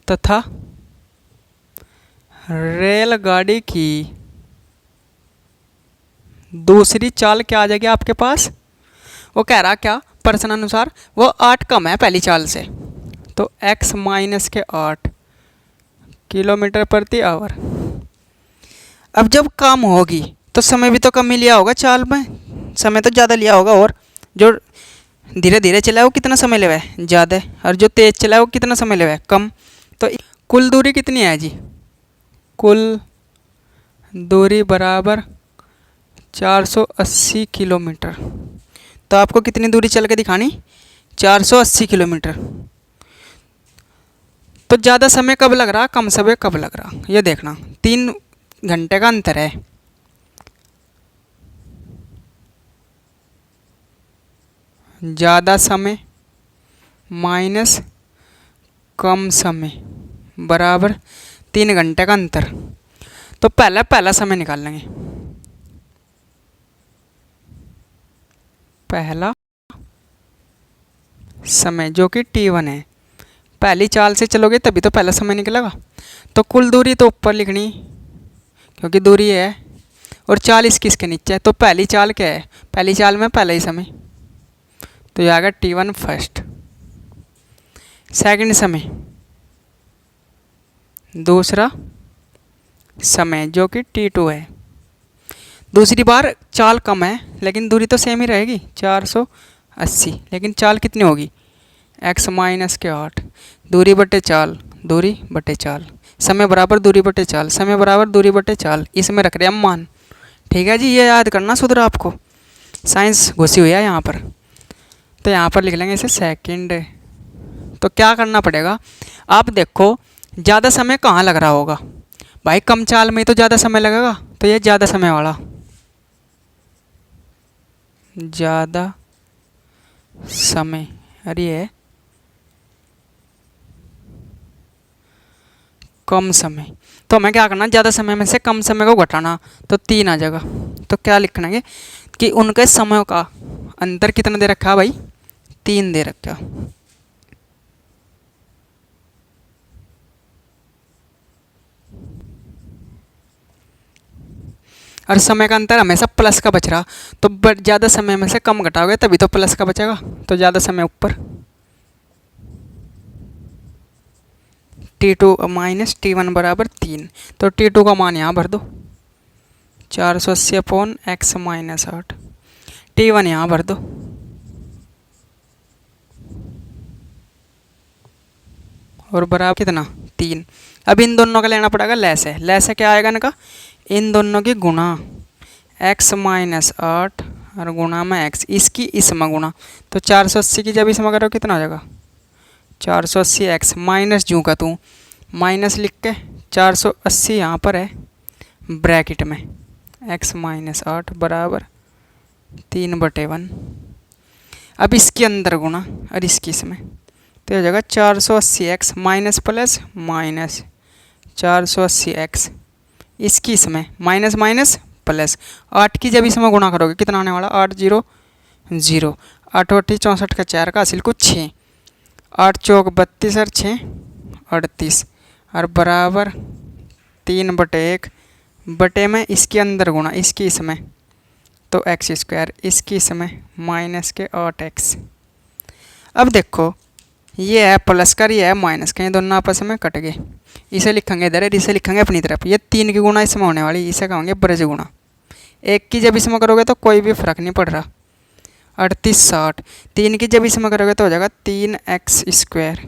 तथा रेलगाड़ी की दूसरी चाल क्या आ जाएगी आपके पास, वो कह रहा क्या, प्रश्न अनुसार वो 8 कम है पहली चाल से, तो x माइनस के 8 किलोमीटर प्रति आवर। अब जब कम होगी तो समय भी तो कम ही लिया होगा चाल में, समय तो ज़्यादा लिया होगा। और जो धीरे धीरे चला है वो कितना समय लेवा है, ज़्यादा, और जो तेज़ चला है वो कितना समय लेवा है, कम। तो कुल दूरी कितनी है जी, कुल दूरी बराबर 480 किलोमीटर। तो आपको कितनी दूरी चल के दिखानी, 480 किलोमीटर। तो ज़्यादा समय कब लग रहा, कम समय कब लग रहा, ये देखना। 3 घंटे का अंतर है। ज़्यादा समय माइनस कम समय बराबर 3 घंटे का अंतर। तो पहला समय निकाल लेंगे। पहला समय जो कि t1 है, पहली चाल से चलोगे तभी तो पहला समय निकलेगा। तो कुल दूरी तो ऊपर लिखनी क्योंकि दूरी है, और चाल इसके नीचे है। तो पहली चाल क्या है, पहली चाल में पहला ही समय, तो ये आ गया T1 फर्स्ट। सेकंड समय दूसरा समय जो कि T2 है। दूसरी बार चाल कम है लेकिन दूरी तो सेम ही रहेगी 480, लेकिन चाल कितनी होगी x माइनस के 8, दूरी बटे चाल, दूरी बटे चाल, समय बराबर दूरी बटे चाल, समय बराबर दूरी बटे चाल, इसमें रख रहे हैं हम मान। ठीक है जी, ये याद करना सुधर आपको, साइंस घुसी हुई है यहाँ पर। तो यहाँ पर लिख लेंगे इसे सेकंड। तो क्या करना पड़ेगा, आप देखो ज़्यादा समय कहाँ लग रहा होगा भाई, कम चाल में तो ज़्यादा समय लगेगा, तो ये ज़्यादा समय वाला, ज़्यादा समय, अरे ये कम समय। तो हमें क्या करना, ज़्यादा समय में से कम समय को घटाना, तो 3 आ जाएगा। तो क्या लिखना है कि उनके समय का अंतर कितना दे रखा है भाई, 3 दे रखा। और समय का अंतर हमेशा प्लस का बच रहा, तो ज़्यादा समय में से कम घटाओगे तभी तो प्लस का बचेगा, तो ज़्यादा समय ऊपर, T2 माइनस T1 बराबर 3। तो T2 का मान यहाँ भर दो 480 अपॉन x माइनस 8, T1 यहाँ भर दो, और बराबर कितना 3। अब इन दोनों का लेना पड़ेगा लेस है, लेस है क्या आएगा इनका, इन दोनों की गुणा x माइनस 8 और गुणा में x, इसकी इसमें गुणा, तो 480 की जब इसमें करो कितना हो जाएगा 480 x माइनस जू का तू माइनस लिख के 480 यहाँ पर है ब्रैकेट में x माइनस 8 बराबर 3/1। अब इसके अंदर गुणा और इसकी इसमें, तो हो जाएगा 480 x minus plus minus 480 x, इसकी इसमें माइनस माइनस प्लस 8 की जब इसमें गुणा करोगे कितना आने वाला 8 0 0, 8 8 64 का 4 का हासिल कुछ 6, 8 चौक 32 और 6 38 और बराबर 3/1 बटे में इसके अंदर गुणा इसकी इसमें, तो एक्स स्क्वायर, इसकी इसमें माइनस के 8x। अब देखो ये है प्लस का, ये है माइनस का, ये दोनों आपस में कट गए, इसे लिखेंगे इधर, इसे लिखेंगे अपनी तरफ। ये 3 की गुणा इसमें होने वाली, इसे कहेंगे ब्रज गुणा। 1 की जब इसमें करोगे तो कोई भी फर्क नहीं पड़ रहा, 38 60, 3 की जब इसमें करोगे तो हो जाएगा 3x स्क्वायर,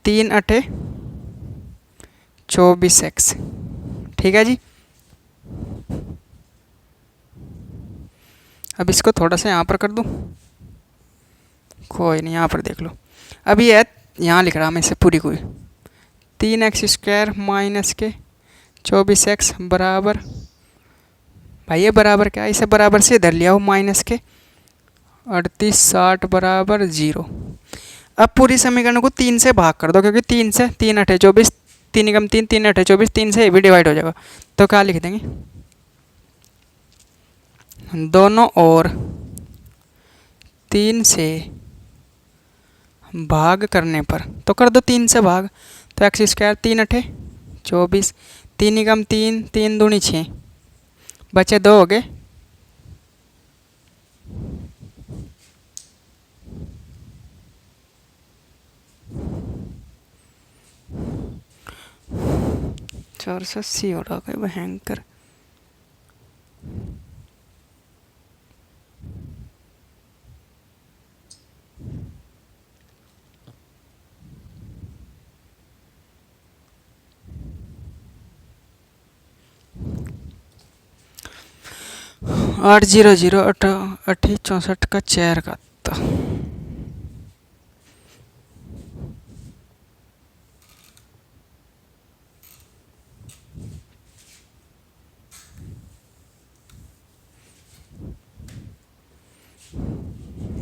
3 8 24x। ठीक है जी, अब इसको थोड़ा सा यहाँ पर कर दूँ, कोई नहीं, यहाँ पर देख लो। अब ये यहाँ लिख रहा मैं इसे पूरी कोई 3x स्क्वायर माइनस के 24x बराबर, भाई ये बराबर क्या है, इसे बराबर से इधर लिया हो माइनस के 38 60 बराबर 0। अब पूरी समीकरण को 3 से भाग कर दो, क्योंकि 3 से 3 8 24, 3 कम 3 3 8 24, 3 से ये भी डिवाइड हो जाएगा। तो क्या लिख देंगे, दोनों ओर 3 से भाग करने पर, तो कर दो 3 से भाग, तो एक्स स्क्वायर 3 8 24, 3 कम 3 3 दूनी 6, बचे 2 हो गए, चार सौ अस्सी हो रहा है भयंकर। आठ 0 0 8 64 का 4 का, तो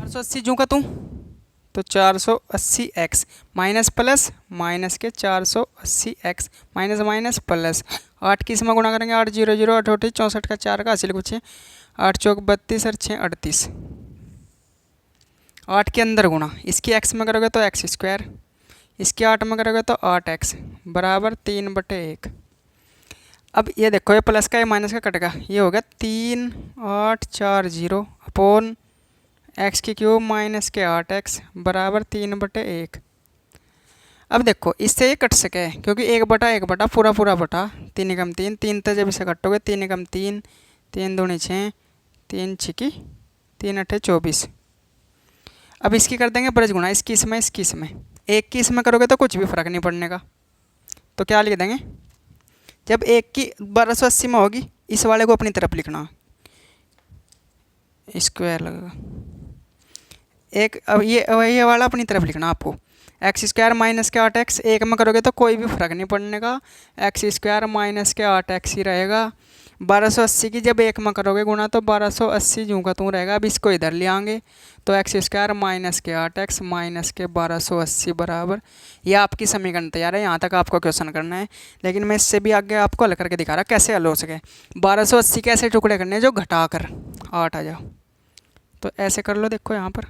480 जू का तू, तो 480x माइनस प्लस माइनस के 480x माइनस माइनस प्लस 8 की इसमें गुणा करेंगे 8 0 0 8 8 64 का 4 का हासिल कुछ है 8 चौक 32 और 6 38, 8 के अंदर गुणा इसकी x में करोगे तो एक्स स्क्वायर, इसके 8 में करोगे तो 8x बराबर 3/1। अब ये देखो, ये प्लस का ये माइनस का कटेगा, ये हो गया 3840 अपॉन एक्स की क्यूब माइनस के 8x बराबर 3/1। अब देखो इससे ये कट सके क्योंकि 1/1 पूरा पूरा बटा 3 एकम 3, 3 तो जब इसे कटोगे 3 एकम 3, 3 दूनी 6, 3 छिकी 3 अठे 24। अब इसकी कर देंगे ब्रज गुणा, इसकी इसमें इसकी इसमें, एक की इसमें करोगे तो कुछ भी फर्क नहीं पड़ने का। तो क्या लिख देंगे, जब एक की 1280 में होगी इस वाले को अपनी तरफ लिखना, स्क्वायर लगेगा एक। अब ये वाला अपनी तरफ लिखना आपको, एक्स स्क्वायर माइनस के 8x, एक में करोगे तो कोई भी फर्क नहीं पड़ने का, एक्स स्क्वायर माइनस के 8x ही रहेगा। 1280 की जब एक में करोगे गुणा तो 1280 जूँ का तू रहेगा। अब इसको इधर ले आएंगे तो एक्स स्क्वायर माइनस के 8x माइनस के 1280 बराबर, यह आपकी समीकरण तैयार है। यहाँ तक आपको क्वेश्चन करना है, लेकिन मैं इससे भी आगे आपको हल करके दिखा रहा कैसे हल हो सके। 1280 के ऐसे टुकड़े करने जो घटा कर 8 आ जाओ, तो ऐसे कर लो। देखो यहाँ पर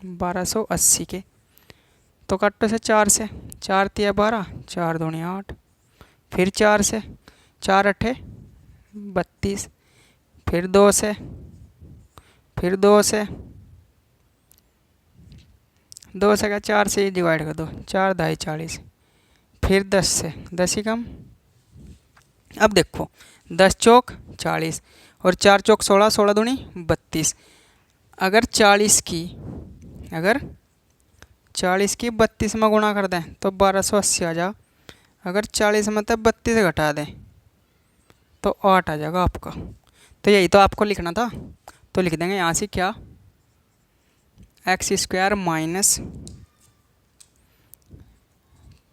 1280 के तो काटो से 4 से, 4 तिया 12, 4 दूनी 8, फिर 4 से, 4 अठे 32, फिर 2 से, फिर 2 से, 2 से क्या 4 से डिवाइड कर दो, 4 दाई 40, फिर 10 से, 10 ही कम। अब देखो 10 चौक 40 और 4 चौक 16, 16 दूनी 32। अगर 40 की 32 में गुणा कर दें तो 1280 आ जा। अगर 40 में तब 32 घटा दें तो 8 आ जाएगा आपका। तो यही तो आपको लिखना था, तो लिख देंगे यहाँ से क्या, एक्स स्क्वायर माइनस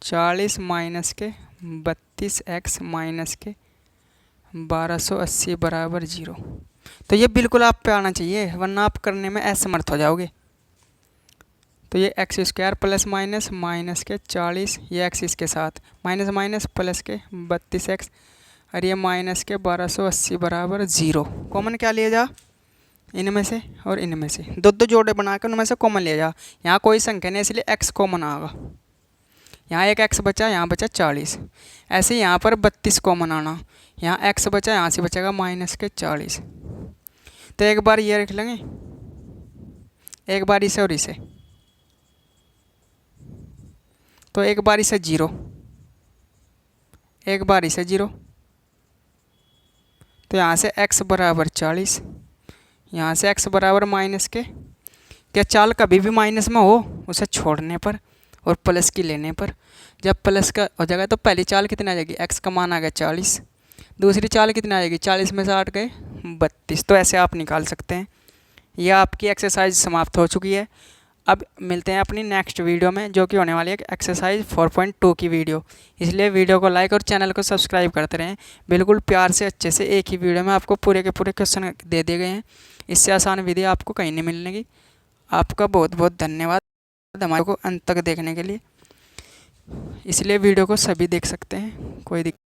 40 माइनस के 32x माइनस के 1280 बराबर 0। तो ये बिल्कुल आप पे आना चाहिए, वरना आप करने में असमर्थ हो जाओगे। तो ये x square plus minus minus के 40, ये एक्स इसके साथ माइनस माइनस प्लस के 32x और ये माइनस के 1280 बराबर 0। कॉमन क्या लिया जा, इनमें से और इनमें से दो दो जोड़े बनाकर उनमें से कॉमन लिया जा। यहाँ कोई संख्या नहीं इसलिए x कॉमन आएगा, यहाँ एक x बचा, यहाँ बचा 40। ऐसे ही यहाँ पर 32 कॉमन आना, यहाँ x बचा, यहाँ से बचेगा माइनस के 40। तो एक बार ये रख लेंगे, एक बार इसे और इसे, तो एक बार इसे 0, एक बार इसे 0। तो यहाँ से x बराबर 40, यहाँ से x बराबर माइनस के, क्या चाल कभी भी माइनस में हो उसे छोड़ने पर और प्लस की लेने पर। जब प्लस का हो जाएगा तो पहली चाल कितनी आ जाएगी, x का मान आ गया 40, दूसरी चाल कितनी आ जाएगी, 40 में से 8 गए 32। तो ऐसे आप निकाल सकते हैं। यह आपकी एक्सरसाइज समाप्त हो चुकी है। अब मिलते हैं अपनी नेक्स्ट वीडियो में, जो कि होने वाली है एक्सरसाइज 4.2 की वीडियो। इसलिए वीडियो को लाइक और चैनल को सब्सक्राइब करते रहें। बिल्कुल प्यार से अच्छे से एक ही वीडियो में आपको पूरे के पूरे क्वेश्चन दे दिए गए हैं। इससे आसान विधि आपको कहीं नहीं मिलने की। आपका बहुत बहुत धन्यवाद हमारे को अंत तक देखने के लिए। इसलिए वीडियो को सभी देख सकते हैं, कोई दिक्कत